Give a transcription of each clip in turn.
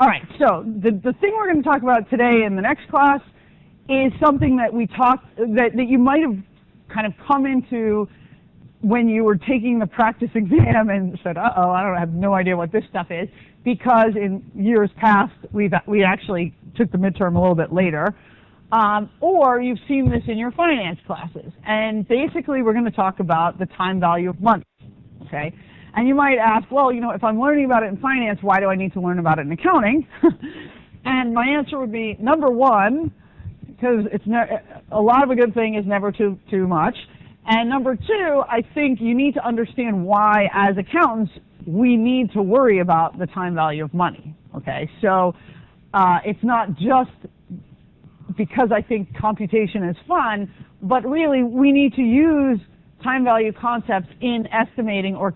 All right, so the thing we're going to talk about today in the next class is something that that you might have kind of come into when you were taking the practice exam and said, uh-oh, I have no idea what this stuff is, because in years past we actually took the midterm a little bit later, or you've seen this in your finance classes. And basically we're going to talk about the time value of money, okay? And you might ask, well, if I'm learning about it in finance, why do I need to learn about it in accounting? And my answer would be, number one, because a lot of a good thing is never too much. And number two, I think you need to understand why, as accountants, we need to worry about the time value of money, okay? So it's not just because I think computation is fun, but really we need to use time value concepts in estimating or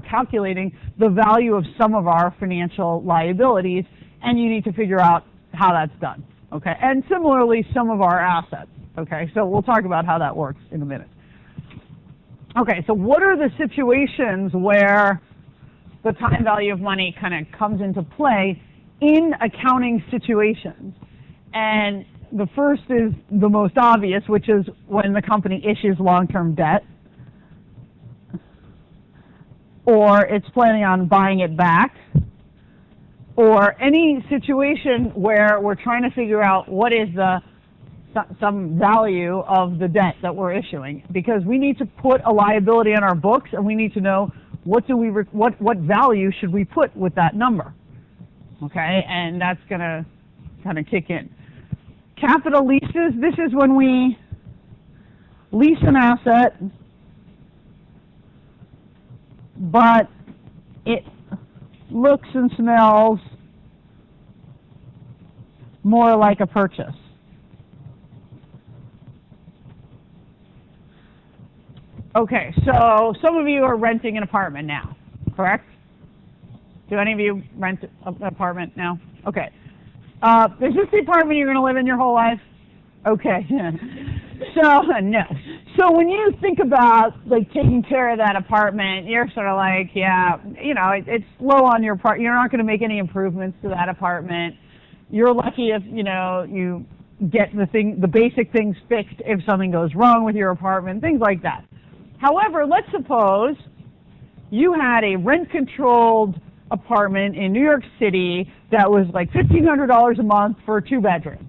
calculating the value of some of our financial liabilities, and you need to figure out how that's done, okay? And similarly, some of our assets, okay? So we'll talk about how that works in a minute. Okay, so what are the situations where the time value of money kind of comes into play in accounting situations? And the first is the most obvious, which is when the company issues long-term debt, or it's planning on buying it back, or any situation where we're trying to figure out what is some value of the debt that we're issuing, because we need to put a liability on our books, and we need to know what value should we put with that number, okay? And that's going to kind of kick in. Capital leases, this is when we lease an asset, but it looks and smells more like a purchase. Okay, so some of you are renting an apartment now, correct? Do any of you rent an apartment now? Okay. Is this the apartment you're going to live in your whole life? Okay. So, no. So when you think about taking care of that apartment, you're sort of like, yeah, it's low on your part. You're not going to make any improvements to that apartment. You're lucky if, you get the basic things fixed if something goes wrong with your apartment, things like that. However, let's suppose you had a rent-controlled apartment in New York City that was like $1,500 a month for a 2-bedroom.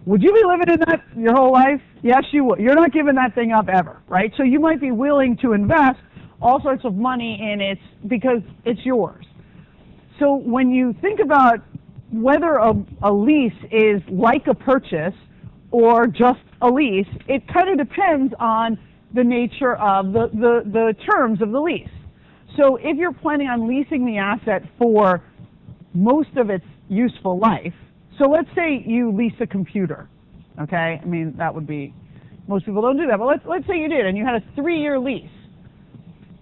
Would you be living in that your whole life? Yes, you would. You're not giving that thing up ever, right? So you might be willing to invest all sorts of money in it because it's yours. So when you think about whether a lease is like a purchase or just a lease, it kind of depends on the nature of the terms of the lease. So if you're planning on leasing the asset for most of its useful life, so let's say you lease a computer, okay? I mean, that would be, most people don't do that, but let's say you did and you had a 3-year lease.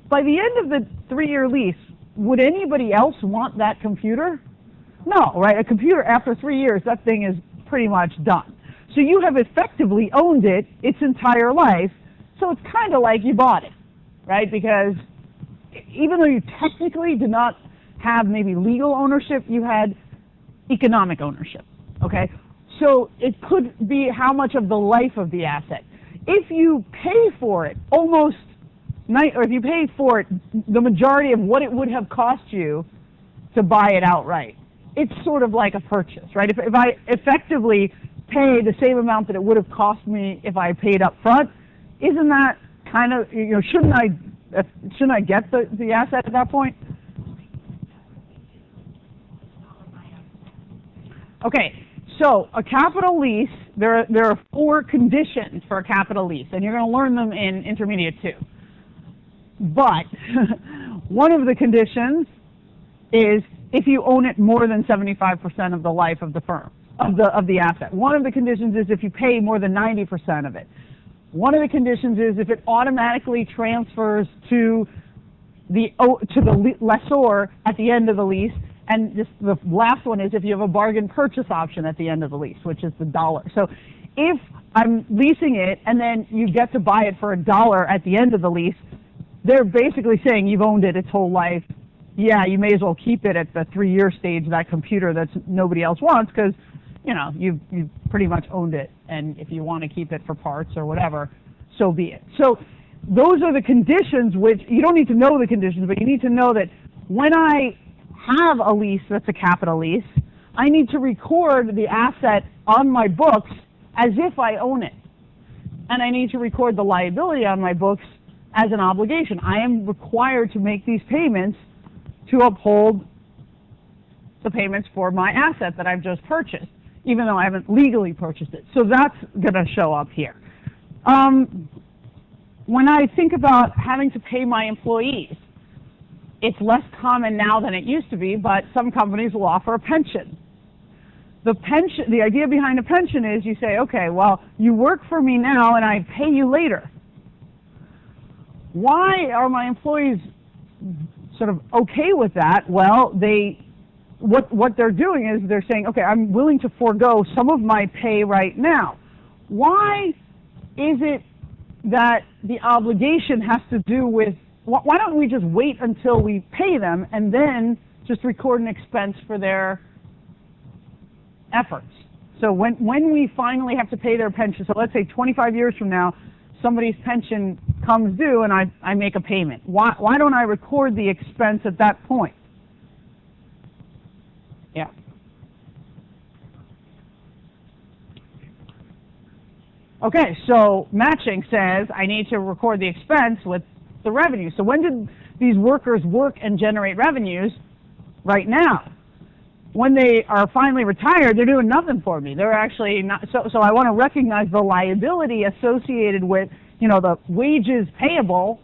By the end of the 3-year lease, would anybody else want that computer? No, right? A computer, after 3 years, that thing is pretty much done. So you have effectively owned it its entire life, so it's kind of like you bought it, right? Because even though you technically did not have maybe legal ownership, you had economic ownership, okay? So it could be how much of the life of the asset. If you pay for it or if you pay for it the majority of what it would have cost you to buy it outright, it's sort of like a purchase, right? If I effectively pay the same amount that it would have cost me if I paid up front, isn't that kind of, shouldn't I get the asset at that point? Okay, so a capital lease, there are 4 conditions for a capital lease, and you're going to learn them in Intermediate 2. But one of the conditions is if you own it more than 75% of the life of the firm, of the asset. One of the conditions is if you pay more than 90% of it. One of the conditions is if it automatically transfers to the lessor at the end of the lease. And just the last one is if you have a bargain purchase option at the end of the lease, which is the $1. So if I'm leasing it and then you get to buy it for $1 at the end of the lease, they're basically saying you've owned it its whole life yeah, you may as well keep it at the 3-year stage, that computer that nobody else wants, because you've pretty much owned it, and if you want to keep it for parts or whatever, so be it. So those are the conditions which, you don't need to know the conditions, but you need to know that when I have a lease that's a capital lease, I need to record the asset on my books as if I own it. And I need to record the liability on my books as an obligation. I am required to make these payments to uphold the payments for my asset that I've just purchased, even though I haven't legally purchased it. So that's going to show up here. When I think about having to pay my employees, it's less common now than it used to be, but some companies will offer a pension. The idea behind a pension is you say, okay, well, you work for me now and I pay you later. Why are my employees sort of okay with that? Well, what they're doing is they're saying, okay, I'm willing to forego some of my pay right now. Why is it that the obligation has to do with, why don't we just wait until we pay them and then just record an expense for their efforts? So when we finally have to pay their pension, so let's say 25 years from now, somebody's pension comes due and I make a payment. Why don't I record the expense at that point? Yeah. Okay, so matching says I need to record the expense with the revenue. So when did these workers work and generate revenues? Right now. When they are finally retired, they're doing nothing for me. They're actually not. So I want to recognize the liability associated with, the wages payable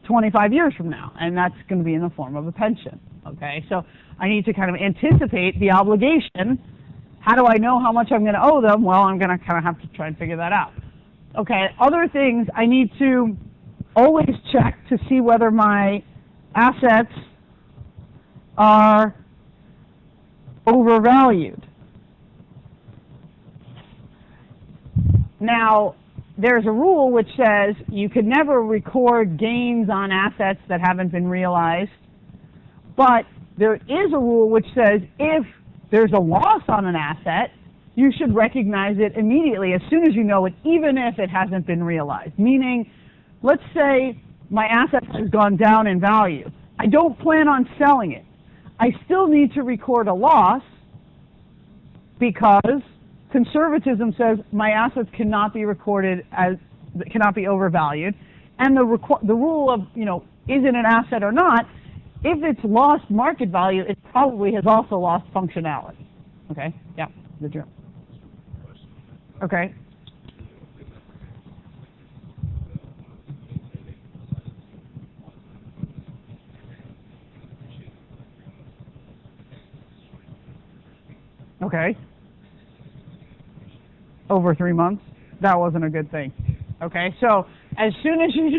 25 years from now, and that's going to be in the form of a pension. Okay, so I need to kind of anticipate the obligation. How do I know how much I'm going to owe them? Well, I'm going to kind of have to try and figure that out. Okay, other things, I need to always check to see whether my assets are overvalued. Now, there's a rule which says you can never record gains on assets that haven't been realized, but there is a rule which says if there's a loss on an asset, you should recognize it immediately as soon as you know it, even if it hasn't been realized. Meaning, let's say my asset has gone down in value. I don't plan on selling it. I still need to record a loss because conservatism says my assets cannot be recorded as, cannot be overvalued. And the rule of, is it an asset or not, if it's lost market value, it probably has also lost functionality. Okay? Yeah, the drill. Okay. Okay. Over 3 months? That wasn't a good thing. Okay, so as soon as you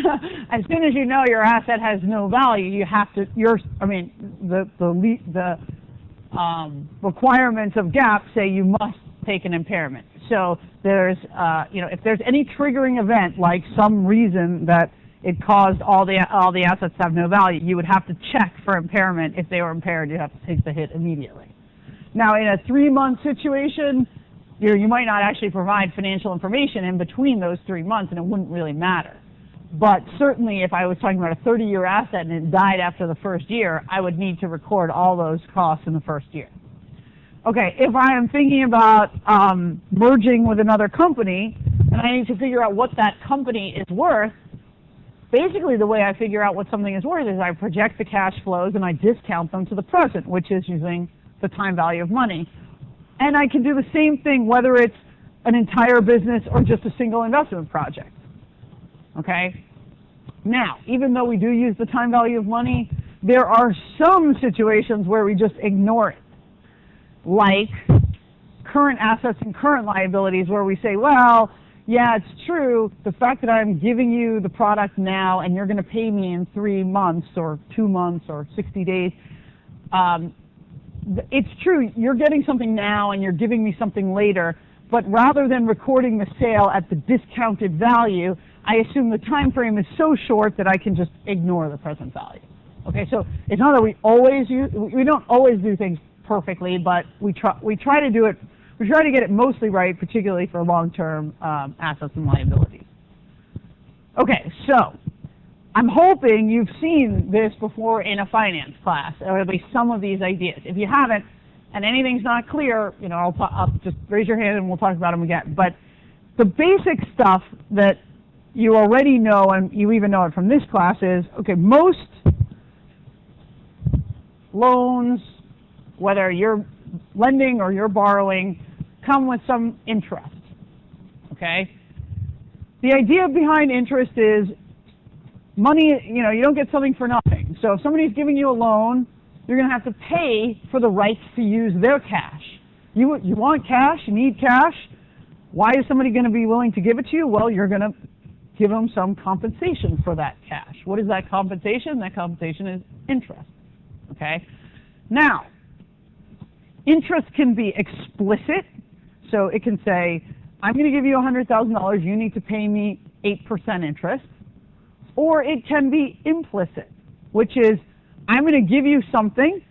know your asset has no value, you have to. The requirements of GAAP say you must take an impairment. So there's if there's any triggering event, like some reason that it caused all the assets to have no value, you would have to check for impairment. If they were impaired, you have to take the hit immediately. Now, in a 3-month situation, you might not actually provide financial information in between those 3 months, and it wouldn't really matter. But certainly, if I was talking about a 30-year asset and it died after the first year, I would need to record all those costs in the first year. Okay, if I am thinking about merging with another company, and I need to figure out what that company is worth, basically the way I figure out what something is worth is I project the cash flows and I discount them to the present, which is using the time value of money. And I can do the same thing whether it's an entire business or just a single investment project. Okay? Now, even though we do use the time value of money, there are some situations where we just ignore it. Like current assets and current liabilities, where we say, well, yeah, it's true, the fact that I'm giving you the product now and you're going to pay me in 3 months or 2 months or 60 days, it's true, you're getting something now and you're giving me something later, but rather than recording the sale at the discounted value, I assume the time frame is so short that I can just ignore the present value. Okay, so it's not that we don't always do things perfectly, but we try to do it. We try to get it mostly right, particularly for long-term assets and liabilities. Okay, so I'm hoping you've seen this before in a finance class, or at least some of these ideas. If you haven't, and anything's not clear, you know, I'll just raise your hand and we'll talk about them again. But the basic stuff that you already know, and you even know it from this class, is, okay, most loans, whether you're lending or you're borrowing, come with some interest, okay? The idea behind interest is money, you know, you don't get something for nothing. So if somebody's giving you a loan, you're going to have to pay for the rights to use their cash. You want cash, you need cash. Why is somebody going to be willing to give it to you? Well, you're going to give them some compensation for that cash. What is that compensation? That compensation is interest, okay? Now, interest can be explicit, so it can say, I'm going to give you $100,000, you need to pay me 8% interest. Or it can be implicit, which is, I'm going to give you something,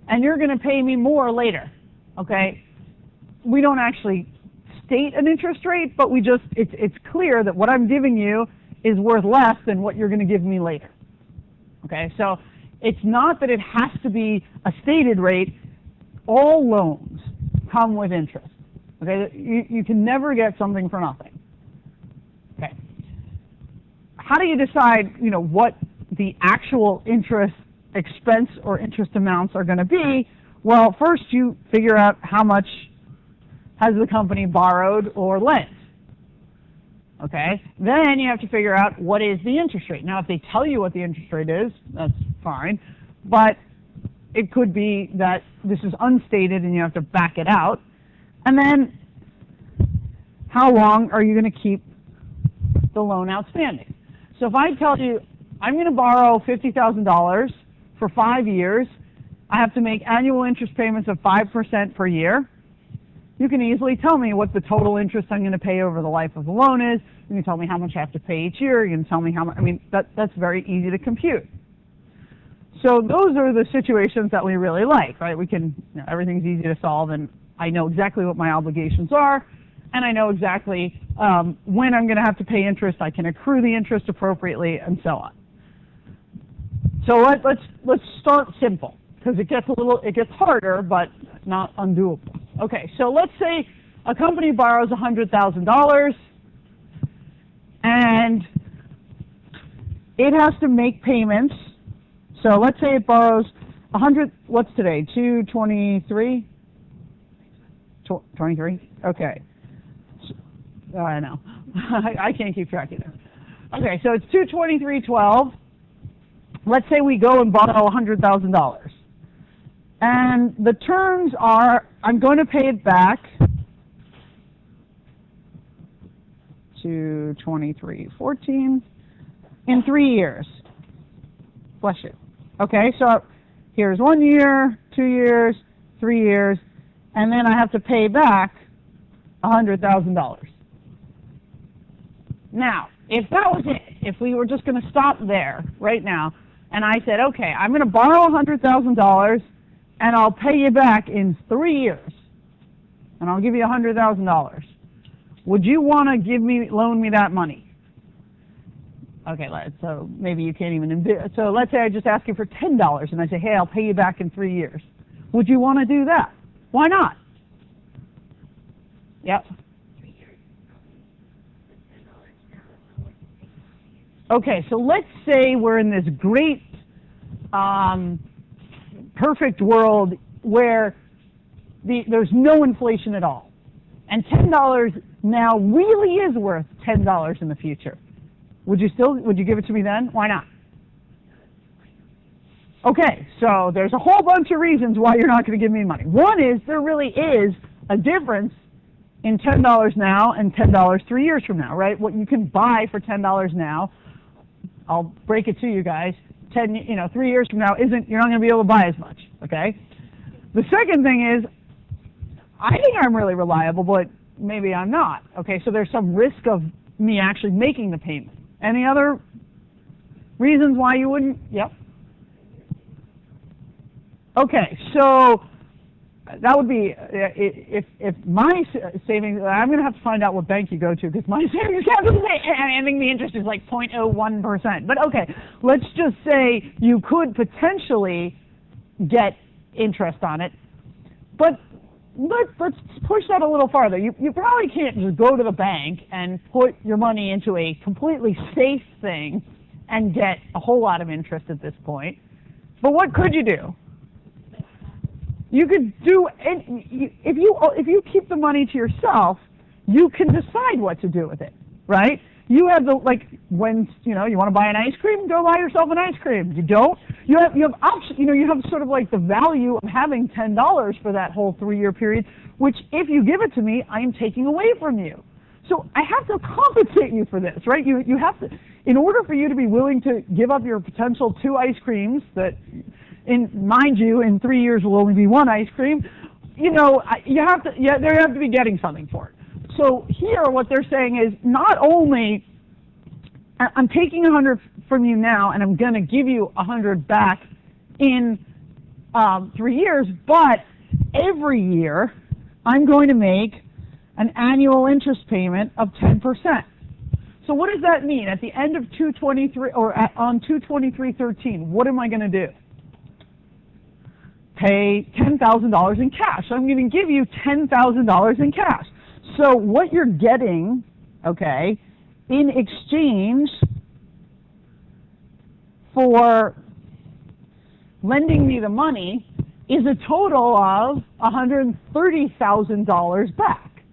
and you're going to pay me more later, okay? We don't actually state an interest rate, but it's clear that what I'm giving you is worth less than what you're going to give me later, okay? So it's not that it has to be a stated rate. All loans come with interest, okay? You can never get something for nothing, okay? How do you decide, you know, what the actual interest expense or interest amounts are going to be? Well, first you figure out how much has the company borrowed or lent, okay? Then you have to figure out what is the interest rate. Now, if they tell you what the interest rate is, that's fine, but it could be that this is unstated and you have to back it out. And then, how long are you going to keep the loan outstanding? So if I tell you, I'm going to borrow $50,000 for 5 years, I have to make annual interest payments of 5% per year, you can easily tell me what the total interest I'm going to pay over the life of the loan is. You can tell me how much I have to pay each year. You can tell me how much, I mean, that's very easy to compute. So those are the situations that we really like, right? We can, you know, everything's easy to solve, and I know exactly what my obligations are, and I know exactly when I'm going to have to pay interest. I can accrue the interest appropriately, and so on. So let's start simple, because it gets harder, but not undoable. Okay, so let's say a company borrows $100,000, and it has to make payments. So let's say it borrows 100. What's today? 223. 23. Okay. I know. I can't keep track of that. Okay, so it's 223.12. Let's say we go and borrow $100,000. And the terms are, I'm going to pay it back to 23.14 in 3 years. Bless you. Okay, so here's 1 year, 2 years, 3 years, and then I have to pay back $100,000. Now, if that was it, if we were just going to stop there right now, and I said, okay, I'm going to borrow $100,000, and I'll pay you back in 3 years, and I'll give you $100,000. Would you want to loan me that money? Okay, so maybe you can't even, so let's say I just ask you for $10, and I say, hey, I'll pay you back in 3 years. Would you want to do that? Why not? Yep. Okay, so let's say we're in this great, perfect world where there's no inflation at all. And $10 now really is worth $10 in the future. Would you give it to me then? Why not? Okay, so there's a whole bunch of reasons why you're not going to give me money. One is there really is a difference in $10 now and $10 3 years from now, right? What you can buy for $10 now, I'll break it to you guys, 3 years from now you're not going to be able to buy as much, okay? The second thing is, I think I'm really reliable, but maybe I'm not, okay? So there's some risk of me actually making the payment. Any other reasons why you wouldn't? Yep. Okay, so that would be, if my savings, I'm going to have to find out what bank you go to, because my savings account doesn't say, I think the interest is like 0.01%. But okay, let's just say you could potentially get interest on it. But let's push that a little farther. You probably can't just go to the bank and put your money into a completely safe thing and get a whole lot of interest at this point. But what could you do? You could do, if you keep the money to yourself, you can decide what to do with it, right? You have the, like, when, you want to buy an ice cream, go buy yourself an ice cream. You don't, you have options, you have sort of like the value of having $10 for that whole 3-year period, which if you give it to me, I am taking away from you. So I have to compensate you for this, right? You have to, in order for you to be willing to give up your potential 2 ice creams that, mind you, in 3 years will only be 1 ice cream, you have to be getting something for it. So here what they're saying is, not only I'm taking 100 from you now and I'm going to give you 100 back in 3 years, but every year I'm going to make an annual interest payment of 10%. So what does that mean? At the end of 223, or on 223.13, what am I going to do? Pay $10,000 in cash. I'm going to give you $10,000 in cash. So what you're getting, okay, in exchange for lending me the money is a total of $130,000 back.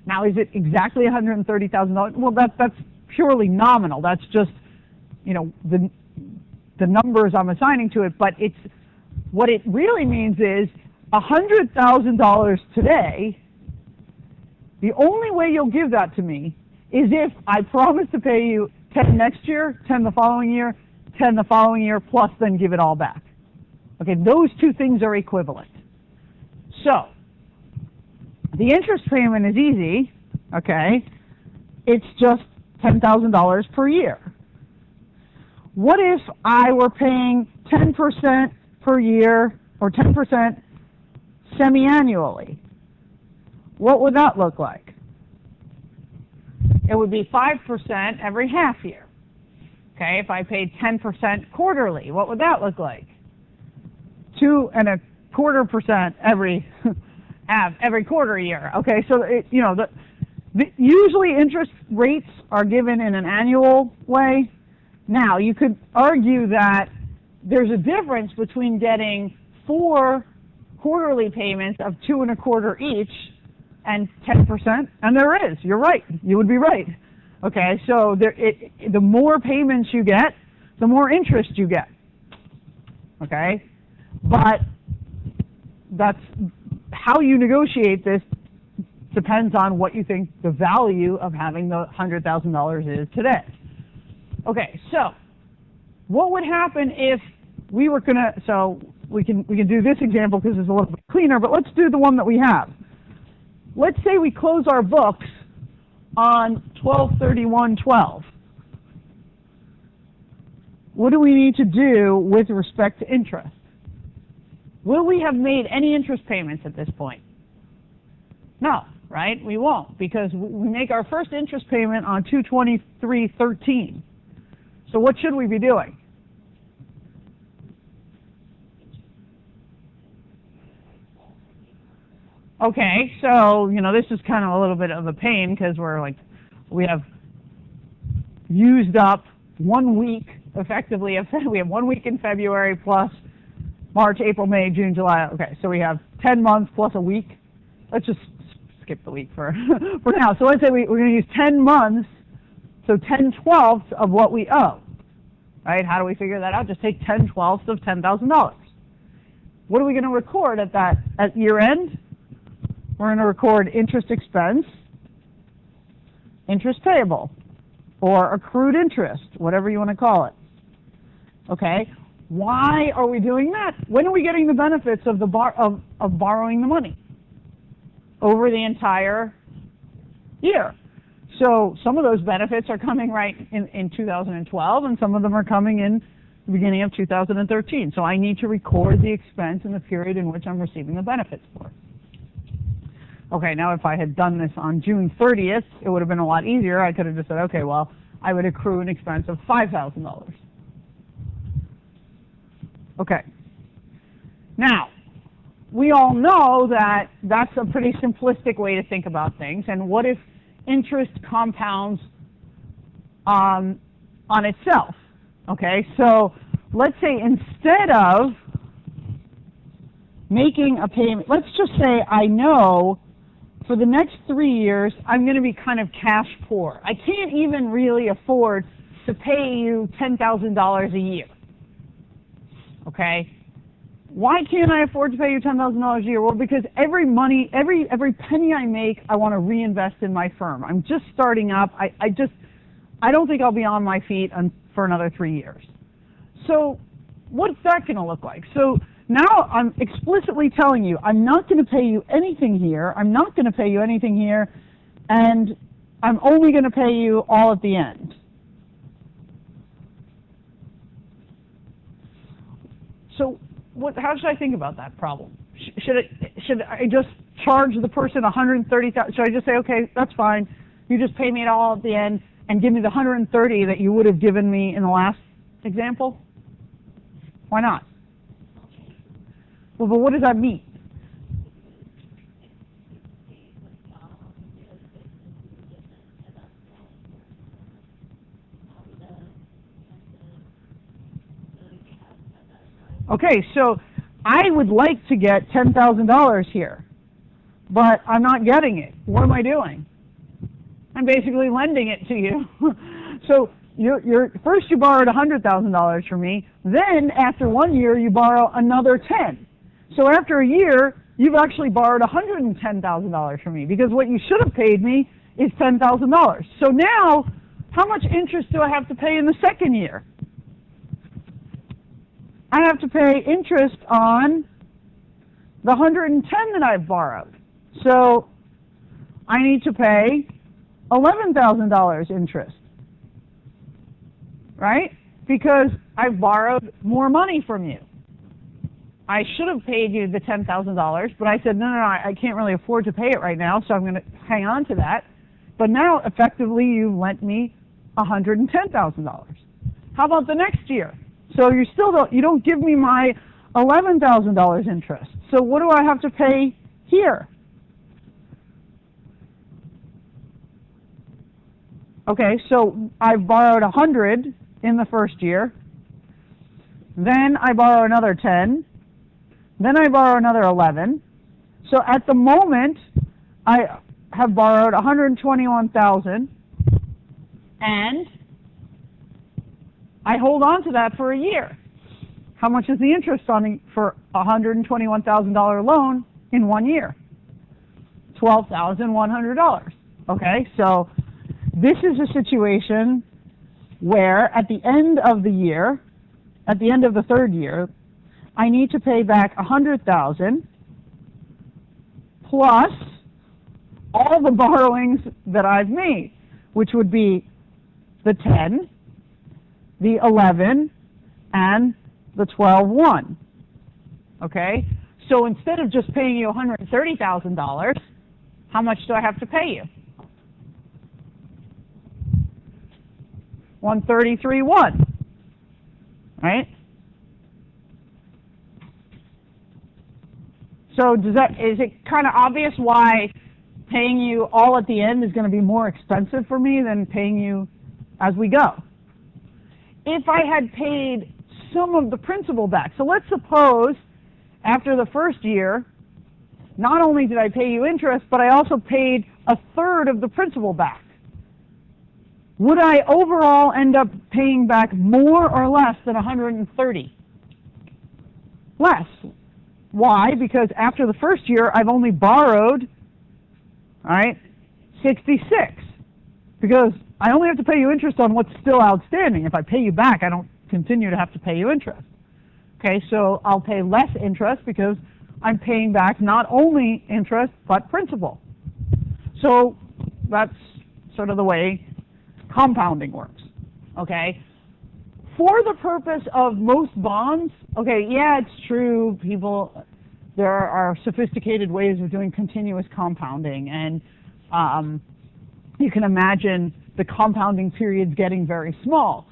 Now, is it exactly $130,000? Well, that's purely nominal. That's just, the numbers I'm assigning to it. But it's, what it really means is $100,000 today. The only way you'll give that to me is if I promise to pay you 10 next year, 10 the following year, 10 the following year, plus then give it all back. Okay, those two things are equivalent. So, the interest payment is easy, okay? It's just $10,000 per year. What if I were paying 10% per year, or 10% semi-annually? What would that look like? It would be 5% every half year. Okay, if I paid 10% quarterly, what would that look like? 2.25% every quarter year. Okay, so usually interest rates are given in an annual way. Now, you could argue that there's a difference between getting 4 quarterly payments of 2.25 each and 10%, and there is. You're right. You would be right. Okay, so the more payments you get, the more interest you get. Okay, but that's how you negotiate this depends on what you think the value of having the $100,000 is today. Okay, so what would happen if we were gonna? So we can do this example because it's a little bit cleaner, but let's do the one that we have. Let's say we close our books on 12/31/12. What do we need to do with respect to interest? Will we have made any interest payments at this point? No, right? We won't, because we make our first interest payment on 2/23/13. So what should we be doing? Okay, so, this is kind of a little bit of a pain because we have used up 1 week, effectively. We have 1 week in February plus March, April, May, June, July. Okay, so we have 10 months plus a week. Let's just skip the week for now. So let's say we're going to use 10 months, so 10/12 of what we owe. Right? How do we figure that out? Just take 10/12 of $10,000. What are we going to record at year end? We're going to record interest expense, interest payable, or accrued interest, whatever you want to call it. Okay? Why are we doing that? When are we getting the benefits of borrowing the money? Over the entire year. So some of those benefits are coming right in 2012, and some of them are coming in the beginning of 2013. So I need to record the expense in the period in which I'm receiving the benefits for. Okay, now if I had done this on June 30th, it would have been a lot easier. I could have just said, okay, well, I would accrue an expense of $5,000. Okay. Now, we all know that that's a pretty simplistic way to think about things. And what if interest compounds on itself? Okay, so let's say instead of making a payment, let's just say I know for the next 3 years I'm going to be kind of cash poor. I can't even really afford to pay you $10,000 a year. Okay? Why can't I afford to pay you $10,000 a year? Well, because every penny I make, I want to reinvest in my firm. I'm just starting up. I don't think I'll be on my feet for another 3 years. So what's that going to look like? So now I'm explicitly telling you, I'm not going to pay you anything here. I'm not going to pay you anything here. And I'm only going to pay you all at the end. So how should I think about that problem? Should I just charge the person $130,000? Should I just say, okay, that's fine. You just pay me it all at the end and give me the $130,000 that you would have given me in the last example? Why not? Well, but what does that mean? Okay, so I would like to get $10,000 here, but I'm not getting it. What am I doing? I'm basically lending it to you. So first you borrowed $100,000 from me, then after 1 year you borrow another 10. So after a year, you've actually borrowed $110,000 from me, because what you should have paid me is $10,000. So now, how much interest do I have to pay in the second year? I have to pay interest on the $110,000 that I've borrowed. So I need to pay $11,000 interest, right? Because I've borrowed more money from you. I should have paid you the $10,000, but I said, no, I can't really afford to pay it right now, so I'm going to hang on to that. But now, effectively, you lent me $110,000. How about the next year? So you don't give me my $11,000 interest. So what do I have to pay here? Okay, so I've borrowed $100 in the first year. Then I borrow another 10. Then I borrow another 11. So at the moment, I have borrowed $121,000, and I hold on to that for a year. How much is the interest on for a $121,000 loan in 1 year? $12,100. Okay, so this is a situation where at the end of the year, at the end of the third year, I need to pay back $100,000 plus all the borrowings that I've made, which would be the 10, the 11, and the 12,1. Okay? So instead of just paying you $130,000, how much do I have to pay you? $133,1. Right? So is it kind of obvious why paying you all at the end is going to be more expensive for me than paying you as we go? If I had paid some of the principal back, so let's suppose after the first year, not only did I pay you interest, but I also paid a third of the principal back. Would I overall end up paying back more or less than $130,000? Less. Why? Because after the first year, I've only borrowed, all right, $66,000. Because I only have to pay you interest on what's still outstanding. If I pay you back, I don't continue to have to pay you interest. Okay, so I'll pay less interest because I'm paying back not only interest, but principal. So that's sort of the way compounding works. Okay? for the purpose of most bonds, okay, yeah, it's true, there are sophisticated ways of doing continuous compounding, and you can imagine the compounding periods getting very small.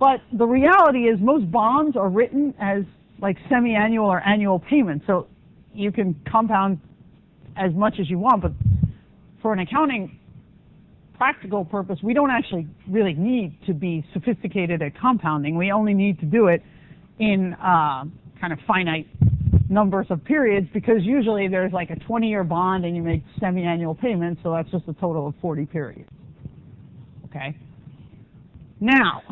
But the reality is most bonds are written as like semi-annual or annual payments, so you can compound as much as you want, but for an accounting practical purpose, we don't actually really need to be sophisticated at compounding. We only need to do it in kind of finite numbers of periods, because usually there's like a 20-year bond and you make semi-annual payments, so that's just a total of 40 periods. Okay? Now,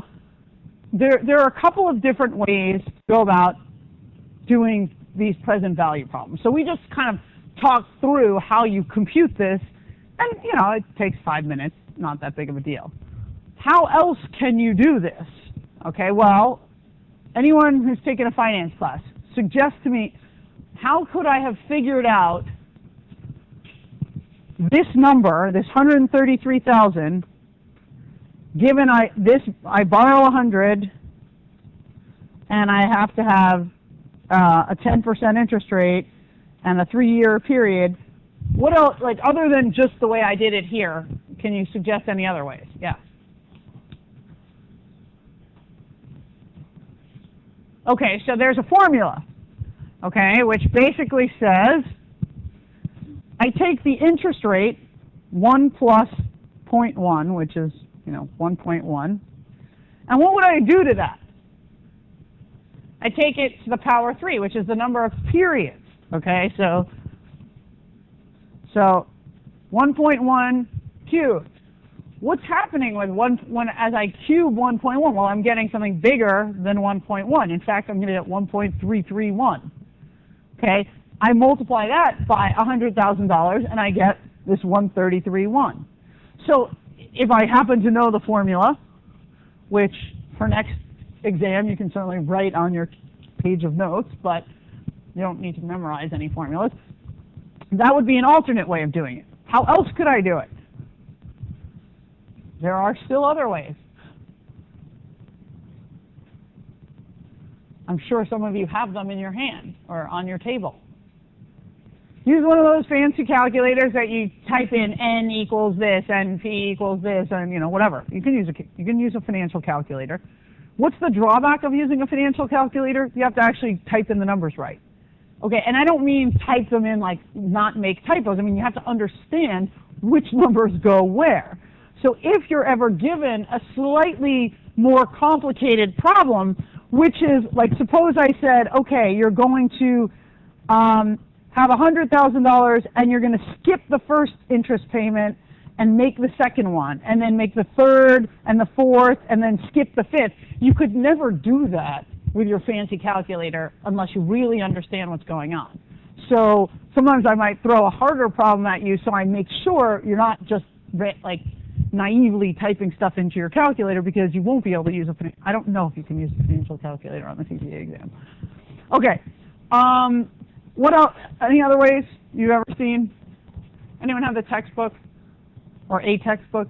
there are a couple of different ways to go about doing these present value problems. So we just kind of talked through how you compute this, and it takes 5 minutes, not that big of a deal. How else can you do this? Okay, well, anyone who's taken a finance class, suggest to me, how could I have figured out this number, this 133,000, given I borrow 100 and I have to have a 10% interest rate and a 3-year period? What else, like other than just the way I did it here, can you suggest any other ways? Yeah. Okay, so there's a formula, okay, which basically says I take the interest rate 1 plus 0.1, which is 1.1, and what would I do to that? I take it to the power 3, which is the number of periods. Okay, so 1.1 cubed. What's happening with when as I cube 1.1? Well, I'm getting something bigger than 1.1. In fact, I'm going to get 1.331. Okay, I multiply that by $100,000 and I get this 133.1. So if I happen to know the formula, which for next exam you can certainly write on your page of notes, but you don't need to memorize any formulas, that would be an alternate way of doing it. How else could I do it? There are still other ways. I'm sure some of you have them in your hand or on your table. Use one of those fancy calculators that you type in n equals this, and p equals this, and whatever. You can use a financial calculator. What's the drawback of using a financial calculator? You have to actually type in the numbers right. Okay, and I don't mean type them in like not make typos. I mean you have to understand which numbers go where. So if you're ever given a slightly more complicated problem, which is like, suppose I said, okay, you're going to have $100,000 and you're going to skip the first interest payment and make the second one, and then make the third and the fourth, and then skip the fifth. You could never do that with your fancy calculator unless you really understand what's going on. So sometimes I might throw a harder problem at you so I make sure you're not just like naively typing stuff into your calculator, because you won't be able to use I don't know if you can use a financial calculator on the CPA exam. Okay. What else? Any other ways you've ever seen? Anyone have the textbook or a textbook?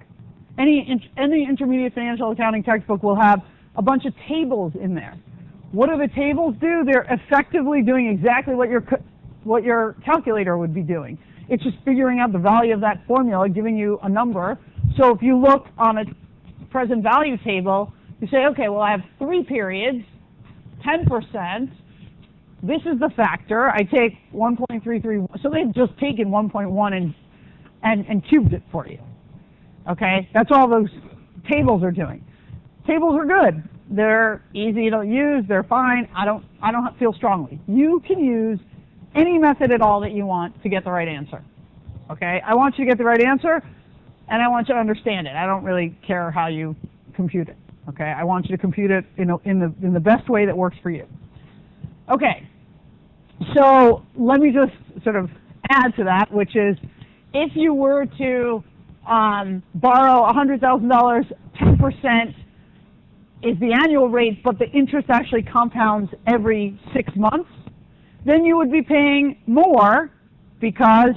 Any intermediate financial accounting textbook will have a bunch of tables in there. What do the tables do? They're effectively doing exactly what your calculator would be doing. It's just figuring out the value of that formula, giving you a number. So if you look on a present value table, you say, okay, well, I have 3 periods, 10%. This is the factor. I take 1.33. So they've just taken 1.1 and cubed it for you. Okay? That's all those tables are doing. Tables are good. They're easy to use. They're fine. I don't feel strongly. You can use any method at all that you want to get the right answer. Okay? I want you to get the right answer, and I want you to understand it. I don't really care how you compute it. Okay? I want you to compute it in the best way that works for you. Okay. So let me just sort of add to that, which is if you were to borrow $100,000, 10% is the annual rate, but the interest actually compounds every 6 months, then you would be paying more, because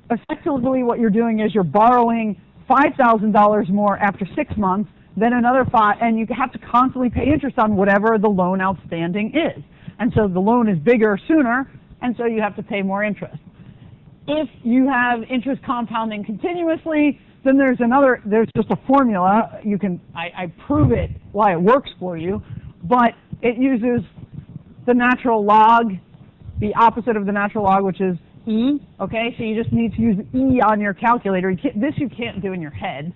effectively what you're doing is you're borrowing $5,000 more after 6 months then another 5, and you have to constantly pay interest on whatever the loan outstanding is. And so the loan is bigger sooner, and so you have to pay more interest. If you have interest compounding continuously, then there's just a formula. You can, I prove it why it works for you, but it uses the natural log, the opposite of the natural log, which is E, okay? So you just need to use E on your calculator. You can't do in your head.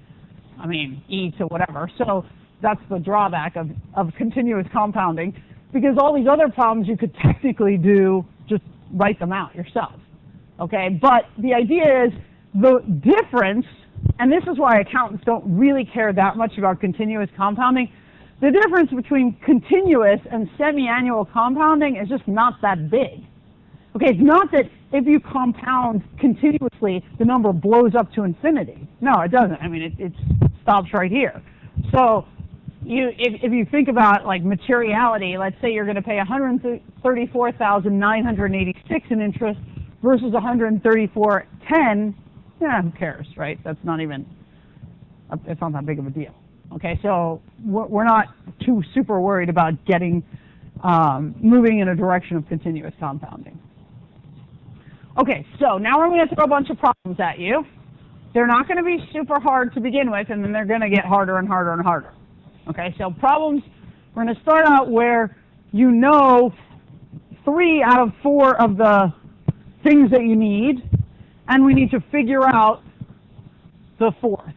I mean, E to whatever. So that's the drawback of continuous compounding, because all these other problems you could technically do, just write them out yourself, okay? But the idea is the difference, and this is why accountants don't really care that much about continuous compounding, the difference between continuous and semi-annual compounding is just not that big. Okay, it's not that if you compound continuously, the number blows up to infinity. No, it doesn't. I mean, it stops right here. So if you think about like materiality, let's say you're going to pay $134,986 in interest versus $134,10, yeah, who cares, right? That's not even, it's not that big of a deal. Okay, so we're not too super worried about getting, moving in a direction of continuous compounding. Okay, so now we're going to throw a bunch of problems at you. They're not going to be super hard to begin with, and then they're going to get harder and harder and harder. Okay, so problems, we're going to start out where you know 3 out of 4 of the things that you need, and we need to figure out the 4th.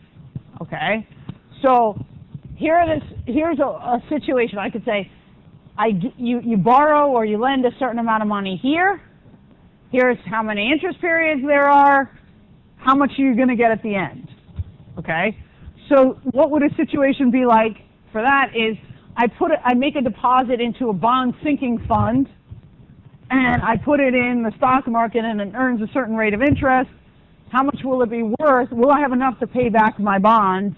Okay, so here's a situation. I could say, you borrow or you lend a certain amount of money here. Here's how many interest periods there are. How much are you going to get at the end? Okay, so what would a situation be like for that is I make a deposit into a bond sinking fund, and I put it in the stock market, and it earns a certain rate of interest. How much will it be worth? Will I have enough to pay back my bond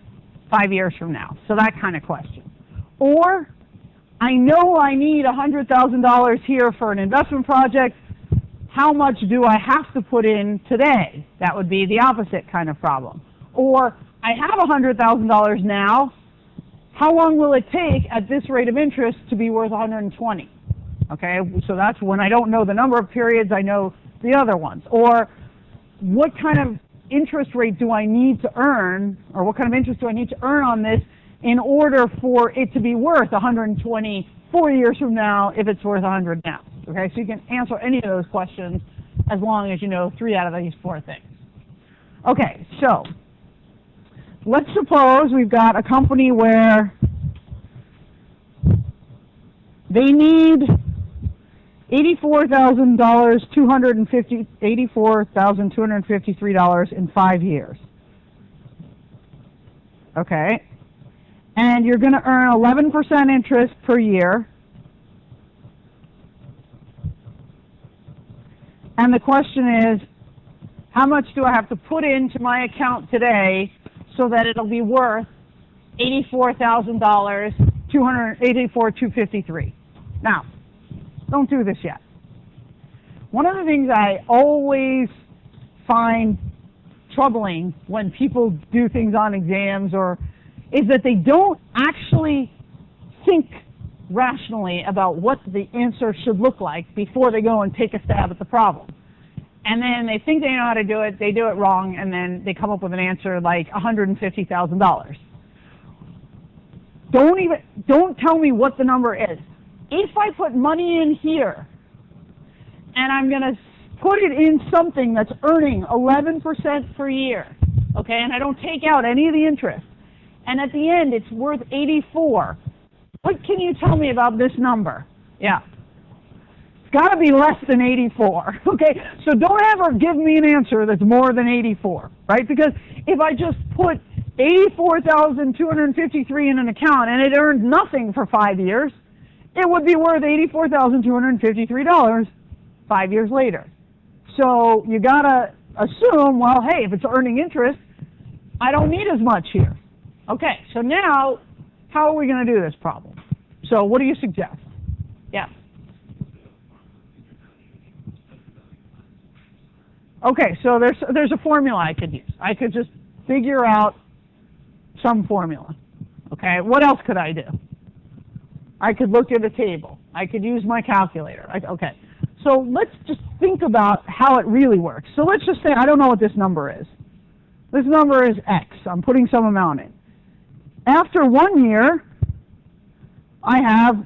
5 years from now? So that kind of question. Or I know I need $100,000 here for an investment project. How much do I have to put in today? That would be the opposite kind of problem. Or I have $100,000 now. How long will it take at this rate of interest to be worth 120? Okay, so that's when I don't know the number of periods, I know the other ones. Or what kind of interest rate do I need to earn, or what kind of interest do I need to earn on this in order for it to be worth 120 4 years from now if it's worth 100 now? Okay, so you can answer any of those questions as long as you know 3 out of these 4 things. Okay, so let's suppose we've got a company where they need $84,253 in 5 years. Okay, and you're going to earn 11% interest per year. And the question is, how much do I have to put into my account today so that it'll be worth $84,000, $84,253? Now, don't do this yet. One of the things I always find troubling when people do things on exams is that they don't actually think rationally about what the answer should look like before they go and take a stab at the problem. And then they think they know how to do it, they do it wrong, and then they come up with an answer like $150,000. Don't tell me what the number is. If I put money in here, and I'm going to put it in something that's earning 11% per year, okay, and I don't take out any of the interest, and at the end it's worth 84, what can you tell me about this number? Yeah. It's got to be less than 84, okay? So don't ever give me an answer that's more than 84, right? Because if I just put 84,253 in an account and it earned nothing for 5 years, it would be worth $84,253 5 years later. So you got to assume, well, hey, if it's earning interest, I don't need as much here. Okay, so now, how are we going to do this problem? So what do you suggest? Yeah. Okay, so there's a formula I could use. I could just figure out some formula. Okay, what else could I do? I could look at a table. I could use my calculator. Okay, so let's just think about how it really works. So let's just say I don't know what this number is. This number is X. I'm putting some amount in. After 1 year, I have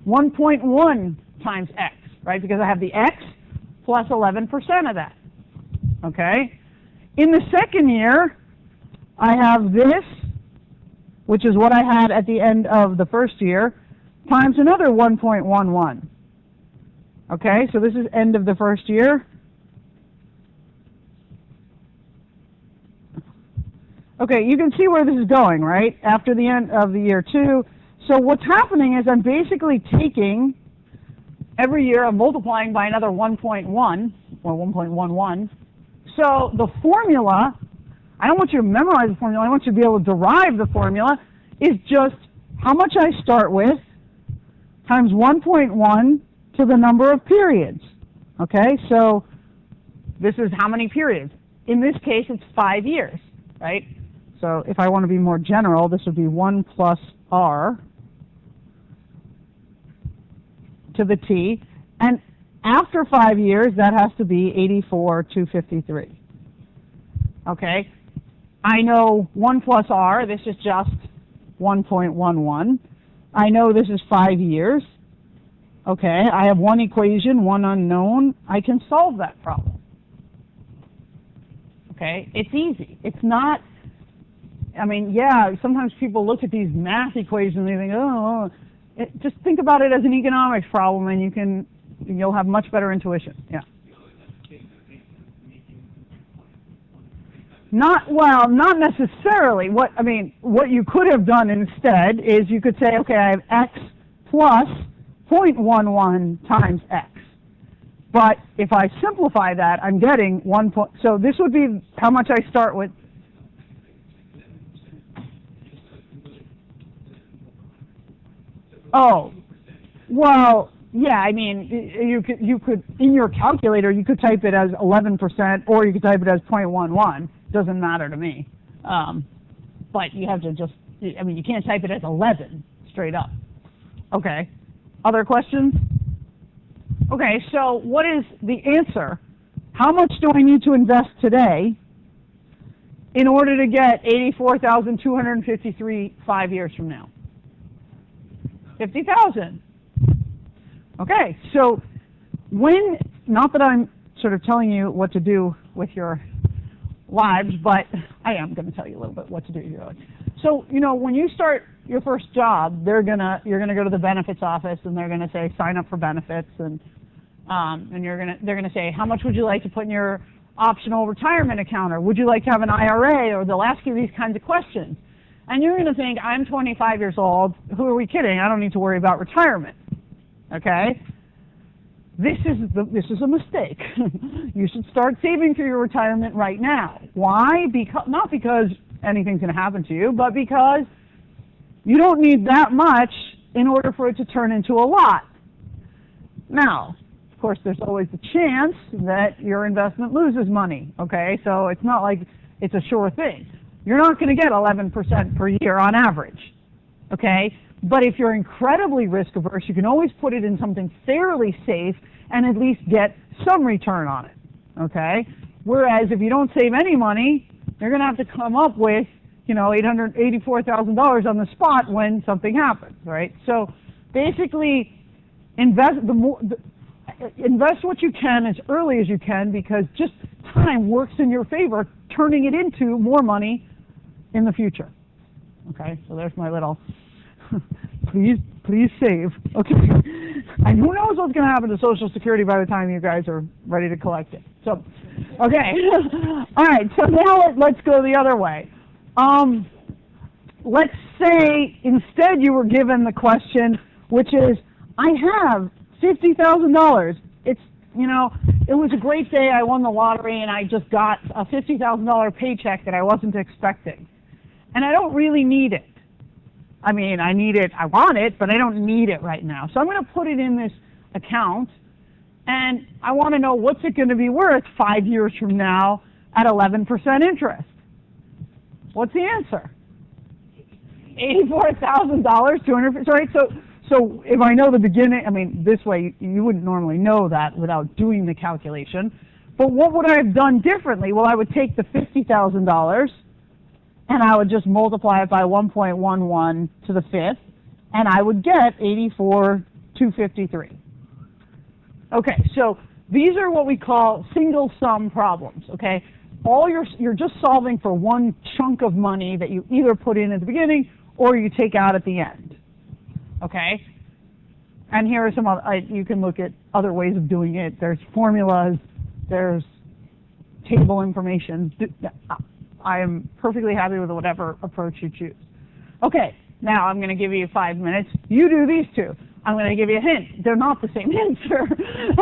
1.1 times X, right? Because I have the X plus 11% of that, okay? In the second year, I have this, which is what I had at the end of the first year, times another 1.11. Okay, so this is end of the first year. Okay, you can see where this is going, right? After the end of the year 2. So what's happening is I'm basically taking every year, I'm multiplying by another 1.1, or 1.11. So the formula, I don't want you to memorize the formula, I want you to be able to derive the formula, is just how much I start with times 1.1 to the number of periods. Okay, so this is how many periods? In this case, it's 5 years, right? So if I want to be more general, this would be 1 plus R to the T. And after 5 years, that has to be 84,253. Okay? I know 1 plus R, this is just 1.11. I know this is 5 years. Okay, I have one equation, one unknown. I can solve that problem. Okay, it's easy. It's not, I mean, yeah, sometimes people look at these math equations and they think, oh, just think about it as an economics problem and you'll have much better intuition. Yeah. Not necessarily. What you could have done instead is you could say, okay, I have X plus 0.11 times X. But if I simplify that, I'm getting 1 point. So this would be how much I start with. Oh, well, yeah, I mean, you could in your calculator, you could type it as 11%, or you could type it as 0.11. Doesn't matter to me. But you have to just, I mean, you can't type it as 11 straight up. Okay. Other questions? Okay, so what is the answer? How much do I need to invest today in order to get 84,253 5 years from now? 50,000. Okay, so not that I'm sort of telling you what to do with your lives, but I am going to tell you a little bit what to do with your lives. So, when you start your first job, you're gonna go to the benefits office, and they're gonna say sign up for benefits, and they're gonna say how much would you like to put in your optional retirement account, or would you like to have an IRA, or they'll ask you these kinds of questions, and you're gonna think, I'm 25 years old. Who are we kidding? I don't need to worry about retirement. Okay. This is a mistake. You should start saving for your retirement right now. Why? Not because anything's going to happen to you, but because you don't need that much in order for it to turn into a lot. Now, of course, there's always the chance that your investment loses money, okay? So it's not like it's a sure thing. You're not going to get 11% per year on average, okay? But if you're incredibly risk averse, you can always put it in something fairly safe and at least get some return on it, okay? Whereas if you don't save any money, you're going to have to come up with, $884,000 on the spot when something happens, right? So basically, invest what you can as early as you can, because just time works in your favor, turning it into more money in the future. Okay, so there's my little please save. Okay, and who knows what's going to happen to Social Security by the time you guys are ready to collect it. So, okay, all right. So now let's go the other way. Let's say instead you were given the question, which is, I have $50,000. It's, it was a great day. I won the lottery, and I just got a $50,000 paycheck that I wasn't expecting, and I don't really need it. I mean, I need it, I want it, but I don't need it right now. So I'm going to put it in this account, and I want to know what's it going to be worth 5 years from now at 11% interest. What's the answer? $84,000, 200. Right. So if I know the beginning, I mean, this way you wouldn't normally know that without doing the calculation. But what would I have done differently? Well, I would take the $50,000 and I would just multiply it by 1.11 to the fifth, and I would get 84,253. Okay, so these are what we call single sum problems. Okay, you're just solving for one chunk of money that you either put in at the beginning or you take out at the end. Okay, and here are some other, you can look at other ways of doing it. There's formulas, there's table information. I am perfectly happy with whatever approach you choose. Okay, now I'm going to give you 5 minutes. You do these two. I'm going to give you a hint. They're not the same answer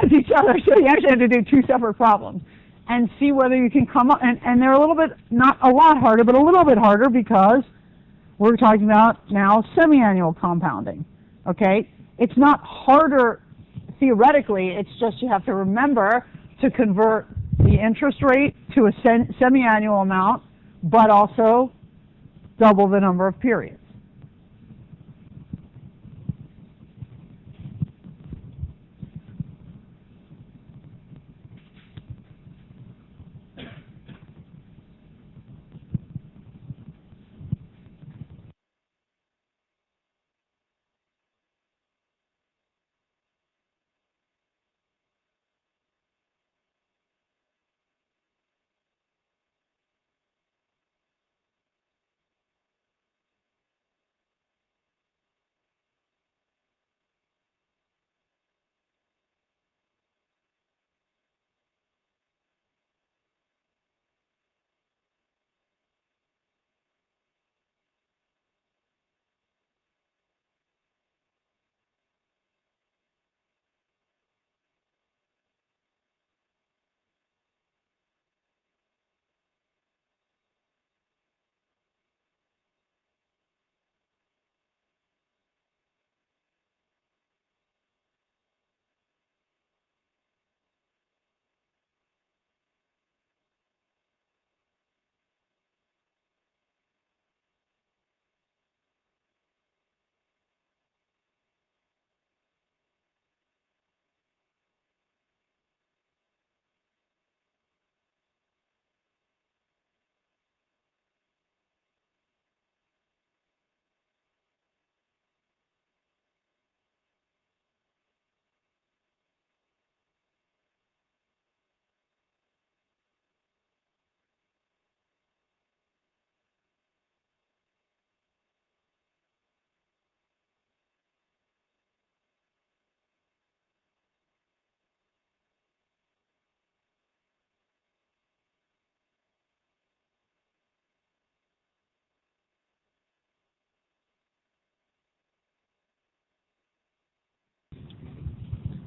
as each other, so you actually have to do two separate problems and see whether you can come up, and they're a little bit, not a lot harder, but a little bit harder because we're talking about now semi-annual compounding, okay? It's not harder theoretically, it's just you have to remember to convert the interest rate to a semi-annual amount, but also double the number of periods.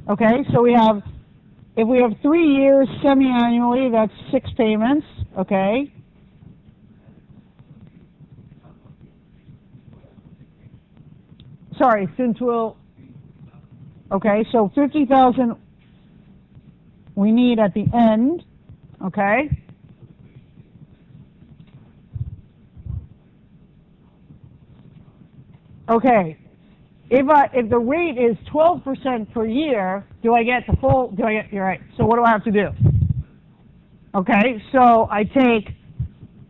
Okay, so if we have 3 years semi-annually, that's 6 payments, okay? Sorry, since okay, so 50,000 we need at the end, okay? Okay. If the rate is 12% per year, do I get the full, you're right, so what do I have to do? Okay, so I take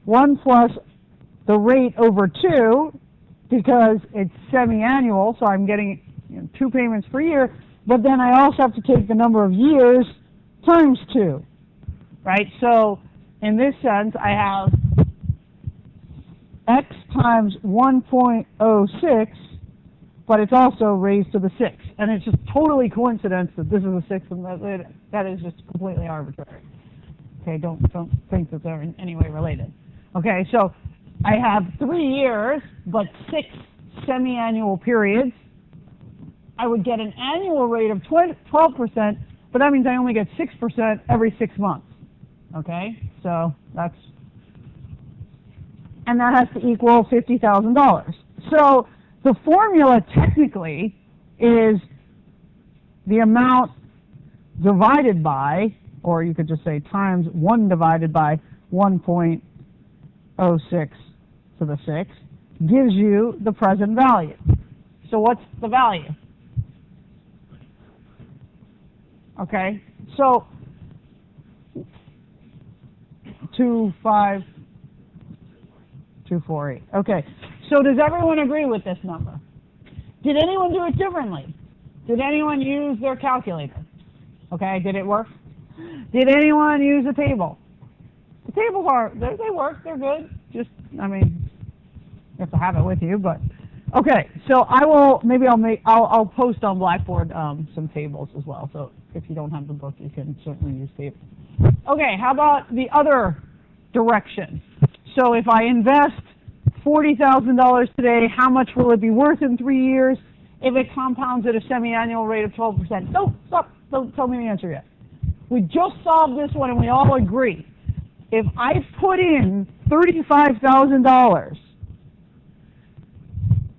1 plus the rate over 2, because it's semi-annual, so I'm getting 2 payments per year, but then I also have to take the number of years times 2, right? So in this sense, I have x times 1.06, but it's also raised to the 6. And it's just totally coincidence that this is a 6 and that is just completely arbitrary. Okay, don't think that they're in any way related. Okay, so I have 3 years, but 6 semi-annual periods. I would get an annual rate of 12%, but that means I only get 6% every 6 months. Okay, so and that has to equal $50,000. So the formula technically is the amount divided by, or you could just say times 1 divided by 1.06 to the 6, gives you the present value. So what's the value? Okay, so 25248. Okay, so does everyone agree with this number? Did anyone do it differently? Did anyone use their calculator? Okay, did it work? Did anyone use a table? The tables they work, they're good. Just, I mean, you have to have it with you, but okay. So I'll post on Blackboard some tables as well. So if you don't have the book, you can certainly use tables. Okay, how about the other direction? So if I invest $40,000 today, how much will it be worth in 3 years if it compounds at a semi-annual rate of 12%? No, stop. Don't tell me the answer yet. We just solved this one and we all agree. If I put in $35,000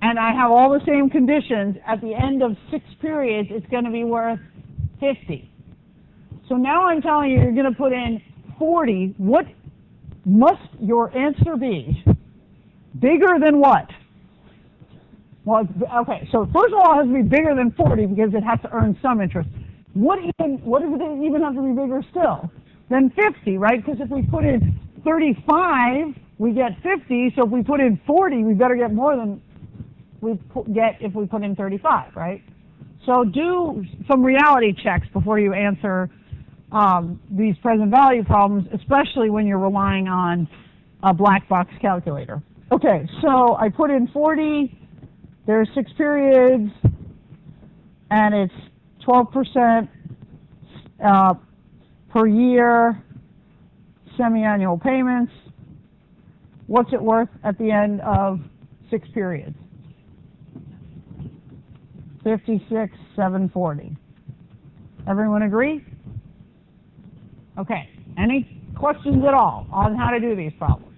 and I have all the same conditions, at the end of 6 periods, it's going to be worth 50. So now I'm telling you, you're going to put in 40. What must your answer be? Bigger than what? Well, okay, so first of all, it has to be bigger than 40 because it has to earn some interest. What does it even have to be bigger still than 50, right? Because if we put in 35, we get 50. So if we put in 40, we better get more than we get if we put in 35, right? So do some reality checks before you answer these present value problems, especially when you're relying on a black box calculator. Okay, so I put in 40. There's 6 periods, and it's 12% per year, semi-annual payments. What's it worth at the end of 6 periods? $56,740. Everyone agree? Okay. Any questions at all on how to do these problems?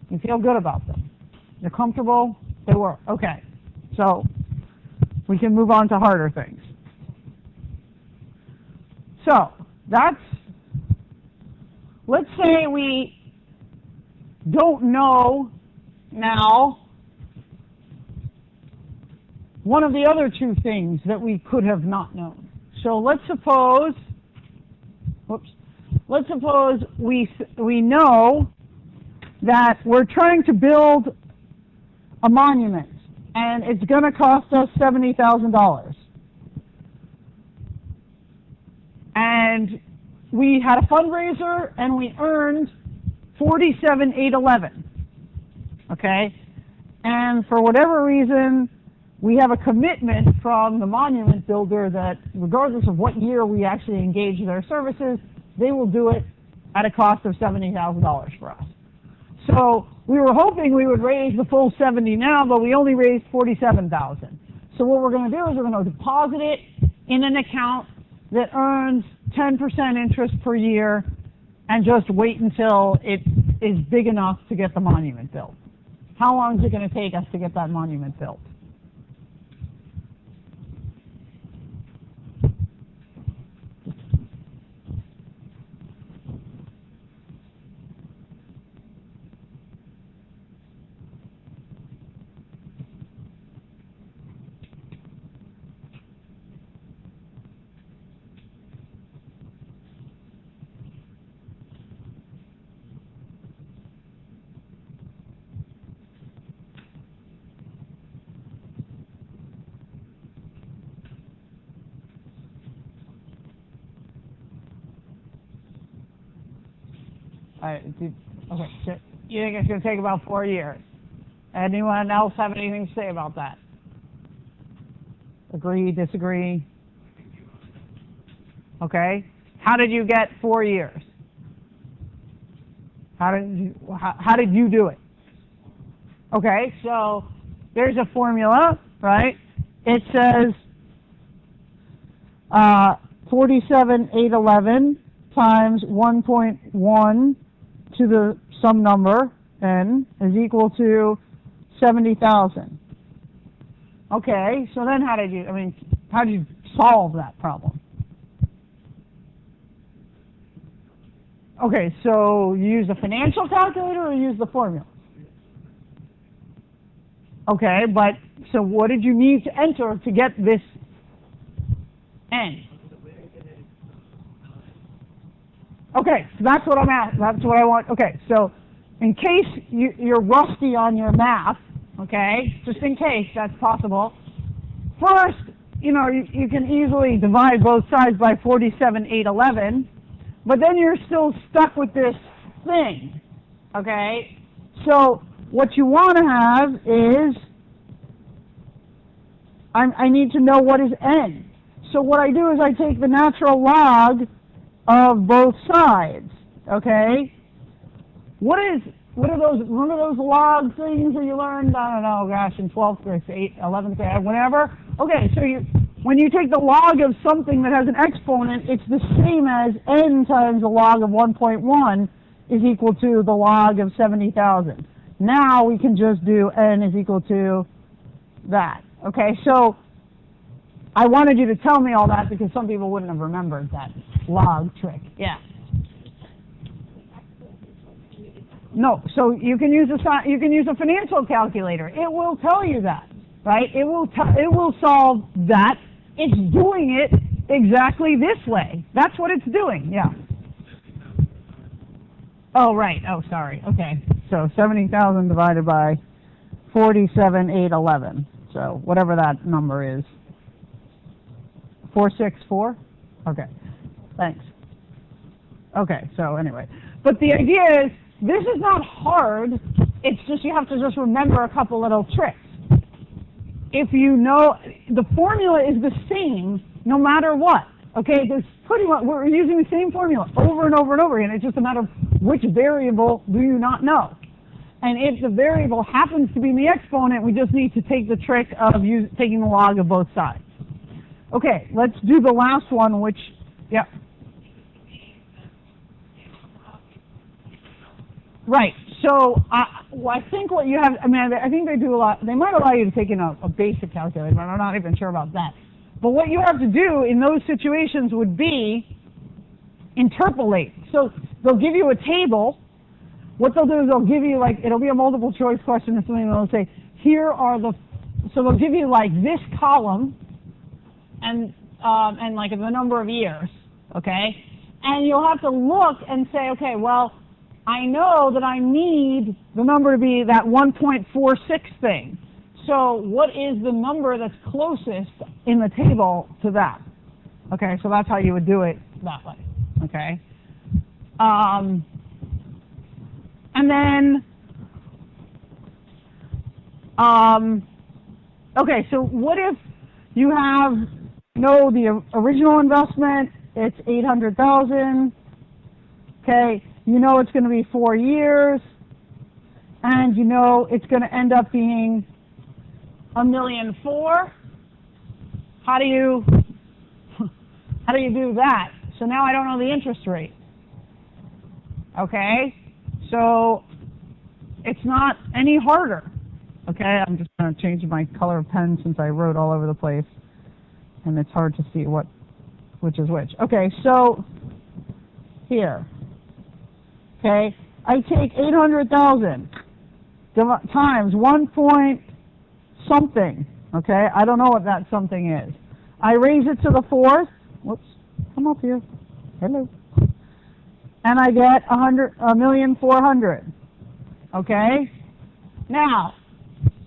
You feel good about them? You're comfortable? They work. Okay. So we can move on to harder things. So let's say we don't know now one of the other 2 things that we could have not known. So let's suppose we know that we're trying to build a monument and it's going to cost us $70,000. And we had a fundraiser and we earned $47,811. Okay? And for whatever reason, we have a commitment from the monument builder that regardless of what year we actually engage their services, they will do it at a cost of $70,000 for us. So we were hoping we would raise the full 70 now, but we only raised 47,000. So what we're going to do is we're going to deposit it in an account that earns 10% interest per year and just wait until it is big enough to get the monument built. How long is it going to take us to get that monument built? Okay, so you think it's going to take about 4 years. Anyone else have anything to say about that? Agree, disagree? Okay. How did you get 4 years? How did you do it? Okay, so there's a formula, right? It says 47,811 times 1.1 to the some number, n, is equal to 70,000. Okay, so then how did you solve that problem? Okay, so you use the financial calculator or you use the formula? Okay, but so what did you need to enter to get this n? Okay, so that's what I'm at. That's what I want. Okay, so in case you're rusty on your math, okay, just in case that's possible, first, you know, you can easily divide both sides by 47,811, but then you're still stuck with this thing, okay? So what you want to have is, I need to know what is n. So what I do is I take the natural log of both sides, okay? What are those, remember those log things that you learned, I don't know, gosh, in 12th grade, 11th grade, whatever? Okay, so when you take the log of something that has an exponent, it's the same as n times the log of 1.1 is equal to the log of 70,000. Now we can just do n is equal to that. Okay, so I wanted you to tell me all that because some people wouldn't have remembered that log trick. Yeah. No, so you can use a financial calculator. It will tell you that, right? It will solve that. It's doing it exactly this way. That's what it's doing. Yeah. Oh, right. Oh, sorry. Okay. So 70,000 divided by 47,811. So whatever that number is. 464? Okay. Thanks. Okay, so anyway. But the idea is, this is not hard. It's just you have to just remember a couple little tricks. If you know, the formula is the same no matter what. Okay, there's pretty much, we're using the same formula over and over and over again. It's just a matter of which variable do you not know. And if the variable happens to be the exponent, we just need to take the trick of taking the log of both sides. Okay, let's do the last one, which, yeah. Right, so I think what you have, I think they do a lot, they might allow you to take in a basic calculator, but I'm not even sure about that. But what you have to do in those situations would be interpolate. So they'll give you a table. What they'll do is they'll give you, like, it'll be a multiple choice question or something, and they'll say, here are the, so they'll give you like this column and like the number of years, okay? And you'll have to look and say, okay, well, I know that I need the number to be that 1.46 thing. So what is the number that's closest in the table to that? Okay, so that's how you would do it that way, okay? And then, okay, so what if you have, the original investment, it's 800,000, okay, you know it's going to be 4 years, and you know it's going to end up being $1,000,004. How do you do that? So now I don't know the interest rate. Okay, so it's not any harder. Okay, I'm just going to change my color of pen since I wrote all over the place, and it's hard to see which is which. Okay, so here. Okay, I take 800,000 times 1 point something. Okay, I don't know what that something is. I raise it to the fourth. Whoops, come up here. Hello. And I get 1,400,000. Okay. Now,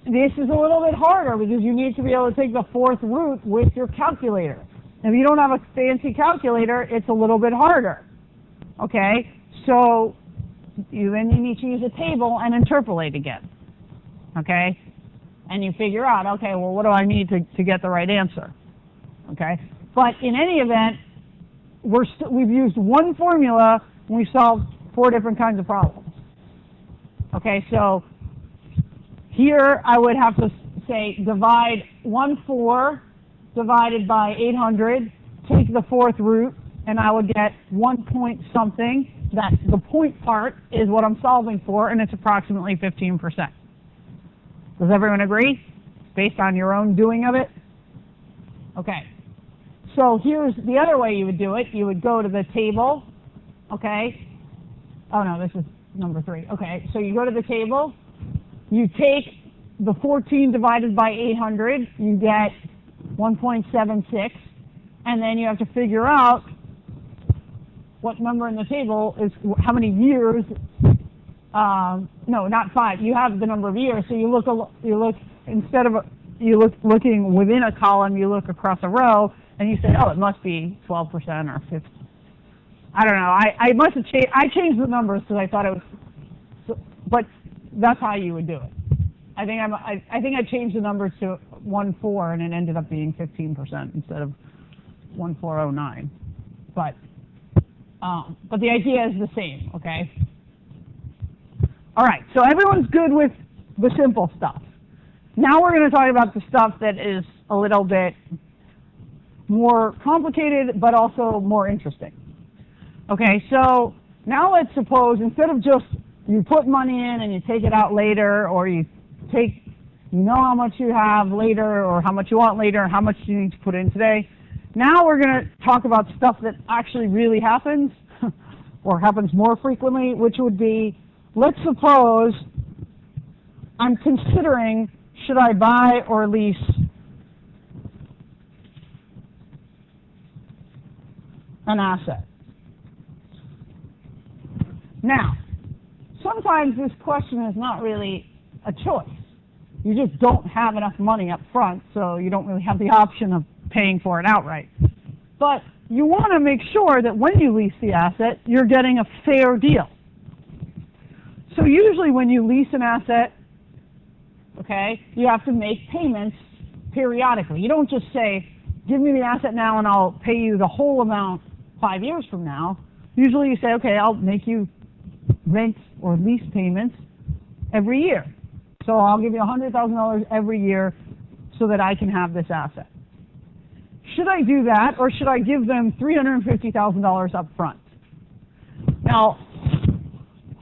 this is a little bit harder because you need to be able to take the fourth root with your calculator. If you don't have a fancy calculator, it's a little bit harder. Okay. So then you need to use a table and interpolate again. Okay. And you figure out, okay, well, what do I need to get the right answer? Okay. But in any event, we've used one formula and we've solved 4 different kinds of problems. Okay, so here I would have to say divide 1/4 divided by 800, take the fourth root, and I would get 1 point something. That the point part is what I'm solving for, and it's approximately 15%. Does everyone agree? Based on your own doing of it? Okay. So here's the other way you would do it. You would go to the table, okay? Oh no, this is number 3. Okay, so you go to the table, you take the 14 divided by 800, you get 1.76, and then you have to figure out what number in the table is how many years. No, not 5. You have the number of years, so you look instead of looking within a column, you look across a row, and you say, oh, it must be 12% or 15. I don't know. I must have changed. I changed the numbers because I thought it was, but that's how you would do it. I think I changed the numbers to 1.4, and it ended up being 15% instead of 1.409. But the idea is the same. Okay. All right. So everyone's good with the simple stuff. Now we're going to talk about the stuff that is a little bit more complicated, but also more interesting. Okay, so now let's suppose instead of just you put money in and you take it out later, or you know how much you have later, or how much you want later, how much you need to put in today. Now we're going to talk about stuff that actually really happens, or happens more frequently, which would be, let's suppose I'm considering, should I buy or lease an asset? Now, sometimes this question is not really a choice. You just don't have enough money up front, so you don't really have the option of paying for it outright. But you want to make sure that when you lease the asset, you're getting a fair deal. So usually when you lease an asset, okay, you have to make payments periodically. You don't just say, give me the asset now and I'll pay you the whole amount 5 years from now. Usually you say, okay, I'll make you rent or lease payments every year. So I'll give you $100,000 every year so that I can have this asset. Should I do that, or should I give them $350,000 up front? Now,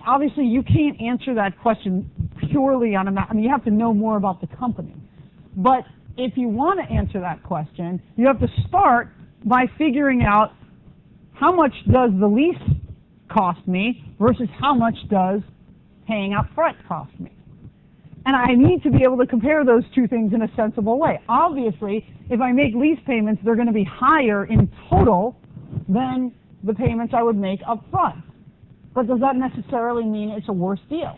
obviously you can't answer that question purely on amount. I mean, you have to know more about the company. But if you want to answer that question, you have to start by figuring out how much does the lease cost me versus how much does paying up front cost me. And I need to be able to compare those two things in a sensible way. Obviously, if I make lease payments, they're going to be higher in total than the payments I would make up front. But does that necessarily mean it's a worse deal?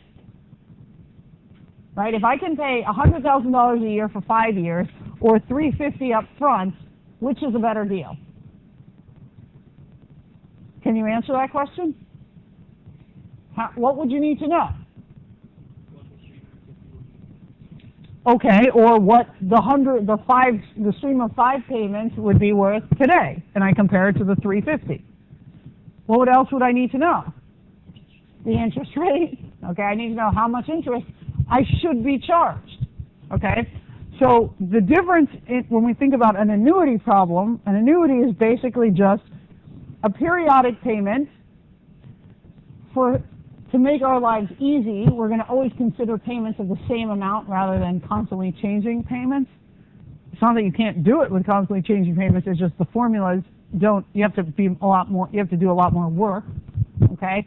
Right? If I can pay $100,000 a year for 5 years or $350,000 up front, which is a better deal? Can you answer that question? What would you need to know? Okay, or what the stream of 5 payments would be worth today, and I compare it to the $350,000. What else would I need to know? The interest rate. Okay, I need to know how much interest I should be charged. Okay, so the difference when we think about an annuity problem, an annuity is basically just a periodic payment to make our lives easy. We're going to always consider payments of the same amount rather than constantly changing payments. It's not that you can't do it with constantly changing payments. It's just the formulas don't. You have to be a lot more. You have to do a lot more work. Okay.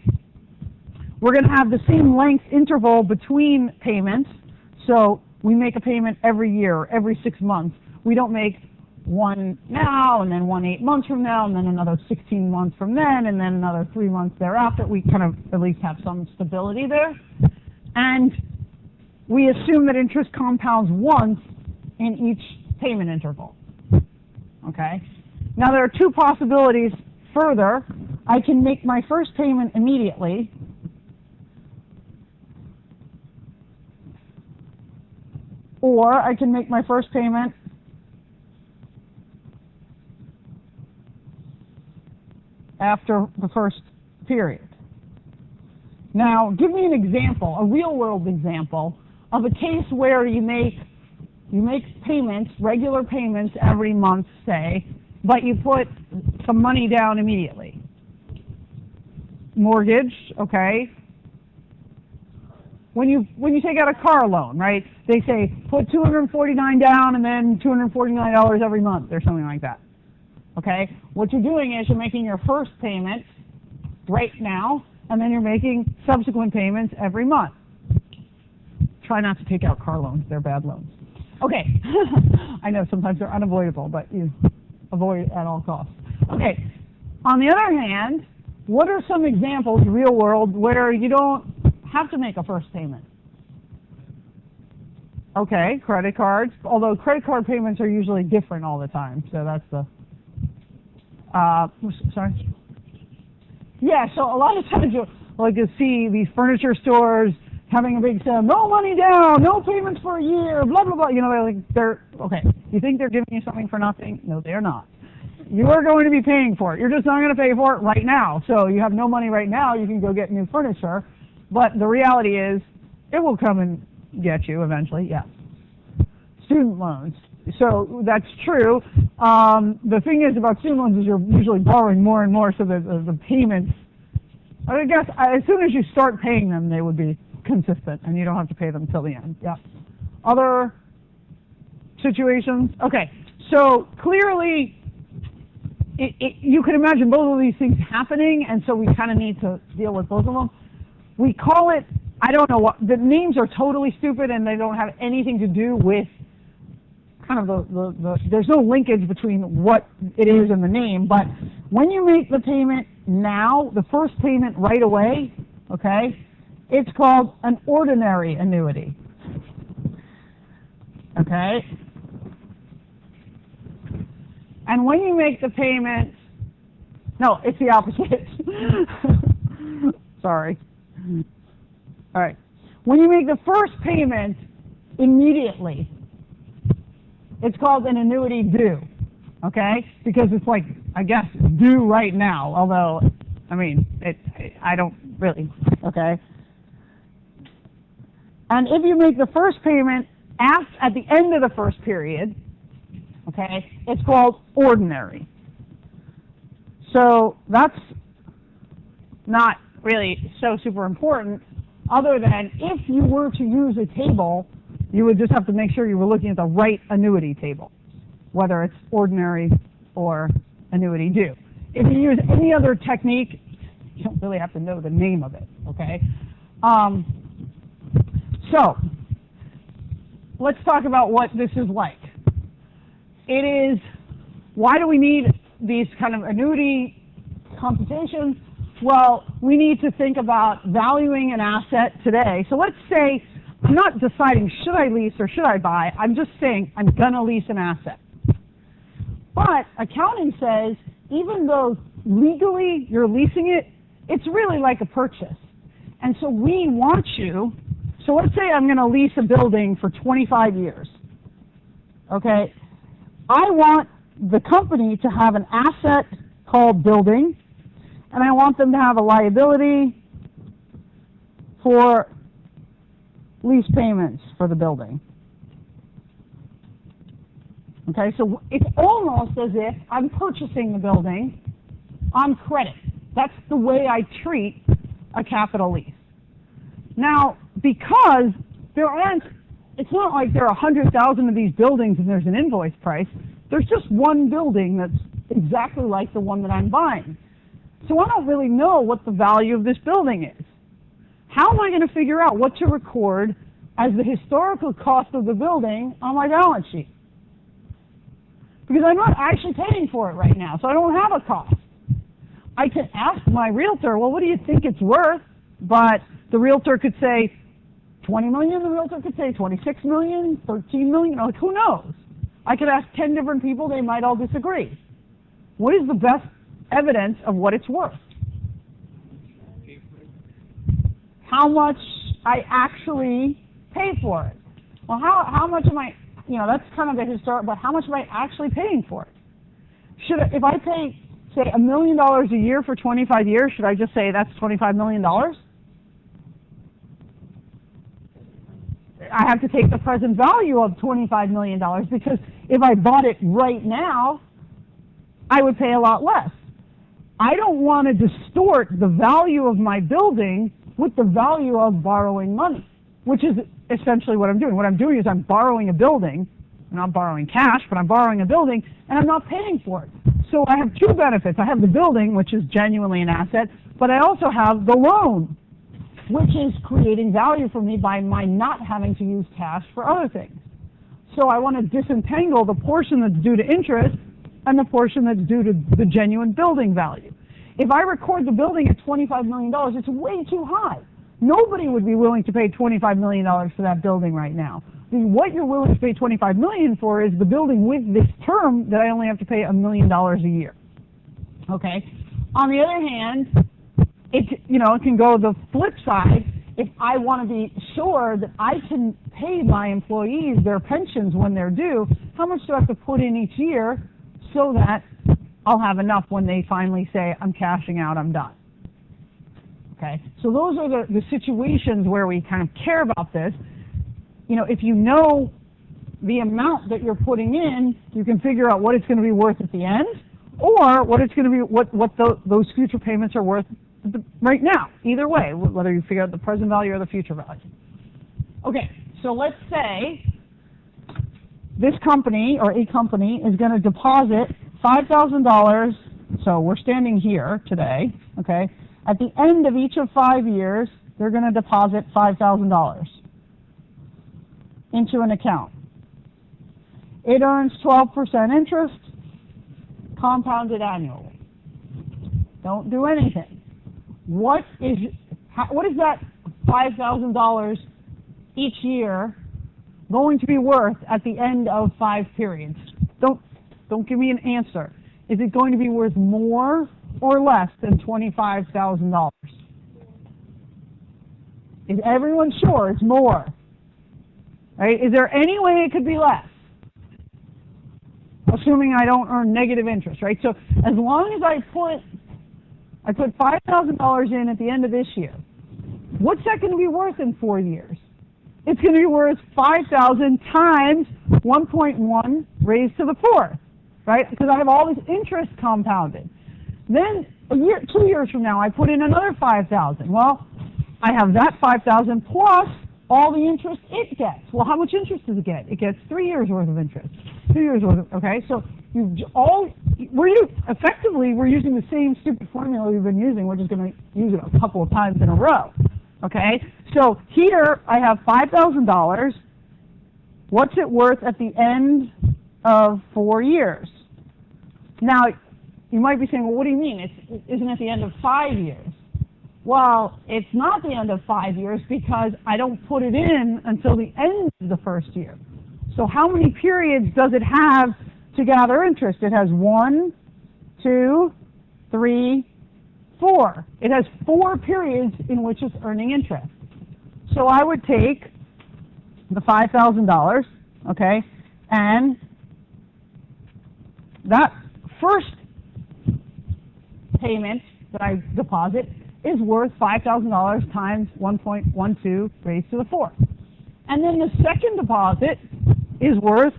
We're going to have the same length interval between payments. So we make a payment every year, every 6 months. We don't make one now, and then one 8 months from now, and then another 16 months from then, and then another 3 months thereafter. We kind of at least have some stability there. And we assume that interest compounds once in each payment interval. Okay? Now there are 2 possibilities further. I can make my first payment immediately, or I can make my first payment after the first period. Now, give me an example, a real-world example, of a case where you make payments, regular payments every month, say, but you put some money down immediately. Mortgage, okay. When you take out a car loan, right, they say put $249 down and then $249 every month or something like that. Okay? What you're doing is you're making your first payment right now, and then you're making subsequent payments every month. try not to take out car loans. They're bad loans. Okay. I know sometimes they're unavoidable, but you avoid at all costs. Okay. On the other hand, what are some examples, real world, where you don't have to make a first payment? Okay, credit cards, although credit card payments are usually different all the time, so that's the, sorry? Yeah, so a lot of times you'll see these furniture stores having a big sale, no money down, no payments for a year, blah, blah, blah, you know, okay, you think they're giving you something for nothing? No, they're not. You are going to be paying for it. You're just not going to pay for it right now, so you have no money right now, you can go get new furniture, but the reality is, it will come and get you eventually, yes. Student loans. So that's true. The thing is about student loans is you're usually borrowing more and more, so the payments, I guess as soon as you start paying them, they would be consistent, and you don't have to pay them till the end. Yeah. Other situations? Okay. So clearly, you can imagine both of these things happening, and so we kind of need to deal with both of them. We call it, I don't know what, the names are totally stupid and they don't have anything to do with kind of there's no linkage between what it is and the name, but when you make the payment now, the first payment right away, okay, it's called an ordinary annuity. Okay? And when you make the payment, no, it's the opposite. Sorry. All right. When you make the first payment immediately, it's called an annuity due, okay? Because it's like, I guess, due right now, although, I mean, I don't really, okay? And if you make the first payment at the end of the first period, okay, it's called ordinary. So that's not really so super important, other than if you were to use a table, you would just have to make sure you were looking at the right annuity table, whether it's ordinary or annuity due. If you use any other technique, you don't really have to know the name of it, okay? So, let's talk about what this is like. It is, why do we need these kind of annuity computations? Well, we need to think about valuing an asset today. So let's say, I'm not deciding should I lease or should I buy, I'm just saying I'm going to lease an asset. But accounting says, even though legally you're leasing it, it's really like a purchase. And so we want you, so let's say I'm going to lease a building for 25 years. Okay? I want the company to have an asset called building, and I want them to have a liability for lease payments for the building. Okay, so it's almost as if I'm purchasing the building on credit. That's the way I treat a capital lease. Now, because there aren't, it's not like there are 100,000 of these buildings and there's an invoice price. There's just one building that's exactly like the one that I'm buying. So I don't really know what the value of this building is. How am I going to figure out what to record as the historical cost of the building on my balance sheet? Because I'm not actually paying for it right now, so I don't have a cost. I can ask my realtor, well, what do you think it's worth? But the realtor could say 20 million, the realtor could say 26 million, 13 million, like, who knows? I could ask 10 different people, they might all disagree. What is the best evidence of what it's worth? How much I actually pay for it. Well, how much am I, you know, that's kind of the historic, but how much am I actually paying for it? If I pay, say, $1 million a year for 25 years, should I just say that's $25 million? I have to take the present value of $25 million, because if I bought it right now, I would pay a lot less. I don't want to distort the value of my building with the value of borrowing money, which is essentially what I'm doing. What I'm doing is I'm borrowing a building. I'm not borrowing cash, but I'm borrowing a building, and I'm not paying for it. So I have two benefits. I have the building, which is genuinely an asset, but I also have the loan. which is creating value for me by my not having to use cash for other things. So I want to disentangle the portion that's due to interest and the portion that's due to the genuine building value. If I record the building at $25 million, it's way too high. Nobody would be willing to pay $25 million for that building right now. What you're willing to pay $25 million for is the building with this term that I only have to pay $1 million a year. Okay. On the other hand, it can go the flip side. If I want to be sure that I can pay my employees their pensions when they're due, how much do I have to put in each year so that I'll have enough when they finally say, I'm cashing out, I'm done? Okay, so those are the situations where we kind of care about this. If you know the amount that you're putting in, you can figure out what it's going to be worth at the end, or what it's going to be, what those future payments are worth right now. Either way, whether you figure out the present value or the future value. Okay, so let's say this company or a company is going to deposit $5,000. So we're standing here today. Okay, at the end of each of 5 years, they're going to deposit $5,000 into an account. It earns 12% interest, compounded annually. Don't do anything. What is that $5,000 each year going to be worth at the end of 5 periods? Don't give me an answer. Is it going to be worth more or less than $25,000? Is everyone sure it's more? Right? Is there any way it could be less? Assuming I don't earn negative interest, right? So as long as I put $5,000 in at the end of this year, what's that going to be worth in 4 years? It's going to be worth 5,000 times 1.1 raised to the 4th, right? Because I have all this interest compounded. Then 2 years from now, I put in another 5,000. Well, I have that 5,000 plus all the interest it gets. Well, how much interest does it get? It gets 3 years worth of interest. 2 years worth of, okay? So we're using the same stupid formula we've been using. We're just going to use it a couple of times in a row. Okay? So here I have $5,000. What's it worth at the end of 4 years? Now, you might be saying, well, what do you mean? Isn't it the end of 5 years? Well, it's not the end of 5 years because I don't put it in until the end of the first year. So how many periods does it have to gather interest? It has 1, 2, 3, 4. It has 4 periods in which it's earning interest. So I would take the $5,000, okay, and that first payment that I deposit is worth $5,000 times 1.12 raised to the 4th. And then the second deposit is worth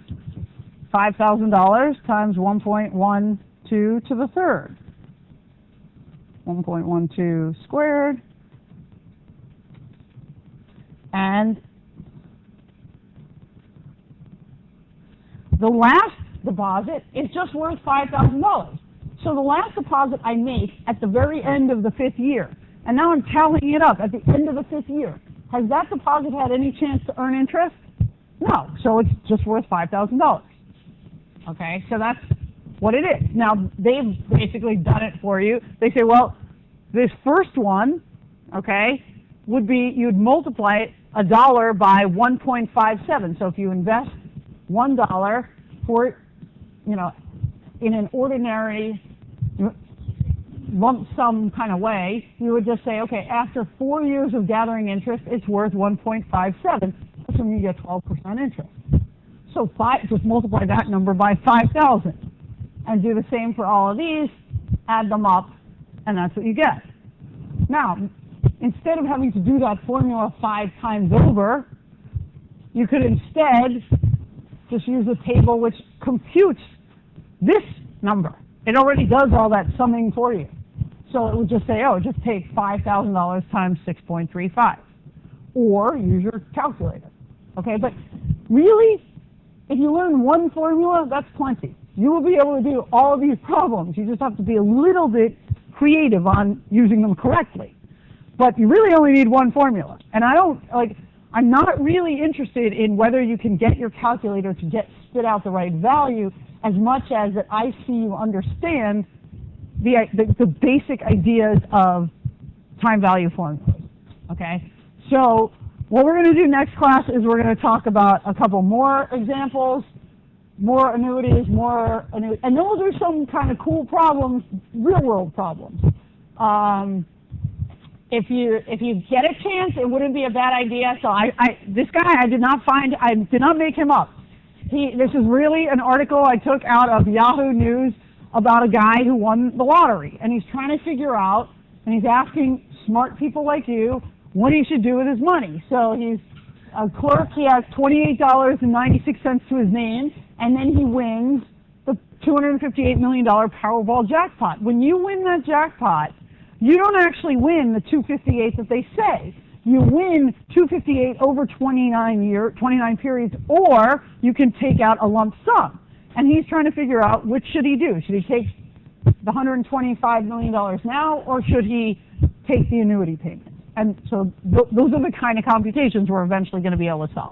$5,000 times 1.12 to the 3rd. 1.12 squared. And the last deposit is just worth $5,000. So the last deposit I make at the very end of the 5th year, and now I'm tallying it up at the end of the 5th year, has that deposit had any chance to earn interest? No, so it's just worth $5,000. Okay, so that's what it is. Now, they've basically done it for you. They say, well, this first one, okay, would be, you'd multiply it $1 by 1.57. So if you invest $1 for, in an ordinary lump sum kind of way, you would just say, okay, after 4 years of gathering interest, it's worth 1.57, assuming you get 12% interest. So just multiply that number by 5,000, and do the same for all of these, add them up, and that's what you get. Now, instead of having to do that formula 5 times over, you could instead just use a table which computes this number. It already does all that summing for you. So it would just say, oh, just take $5,000 times 6.35. Or use your calculator. Okay, but really, if you learn one formula, that's plenty. You will be able to do all of these problems. You just have to be a little bit creative on using them correctly. but you really only need one formula. And I'm not really interested in whether you can get your calculator to spit out the right value as much as that I see you understand the basic ideas of time value formulas, okay? So what we're going to do next class is we're going to talk about a couple more examples, more annuities, and then we'll do some kind of cool problems, real-world problems. If you get a chance, it wouldn't be a bad idea. So this guy I did not make him up. This is really an article I took out of Yahoo News about a guy who won the lottery, and he's trying to figure out, and he's asking smart people like you what he should do with his money. So he's a clerk, he has $28.96 to his name, and then he wins the $258 million Powerball jackpot. When you win that jackpot, you don't actually win the 258 that they say. You win 258 over 29 periods, or you can take out a lump sum. And he's trying to figure out which should he do. Should he take the $125 million now, or should he take the annuity payment? And so those are the kind of computations we're eventually going to be able to solve.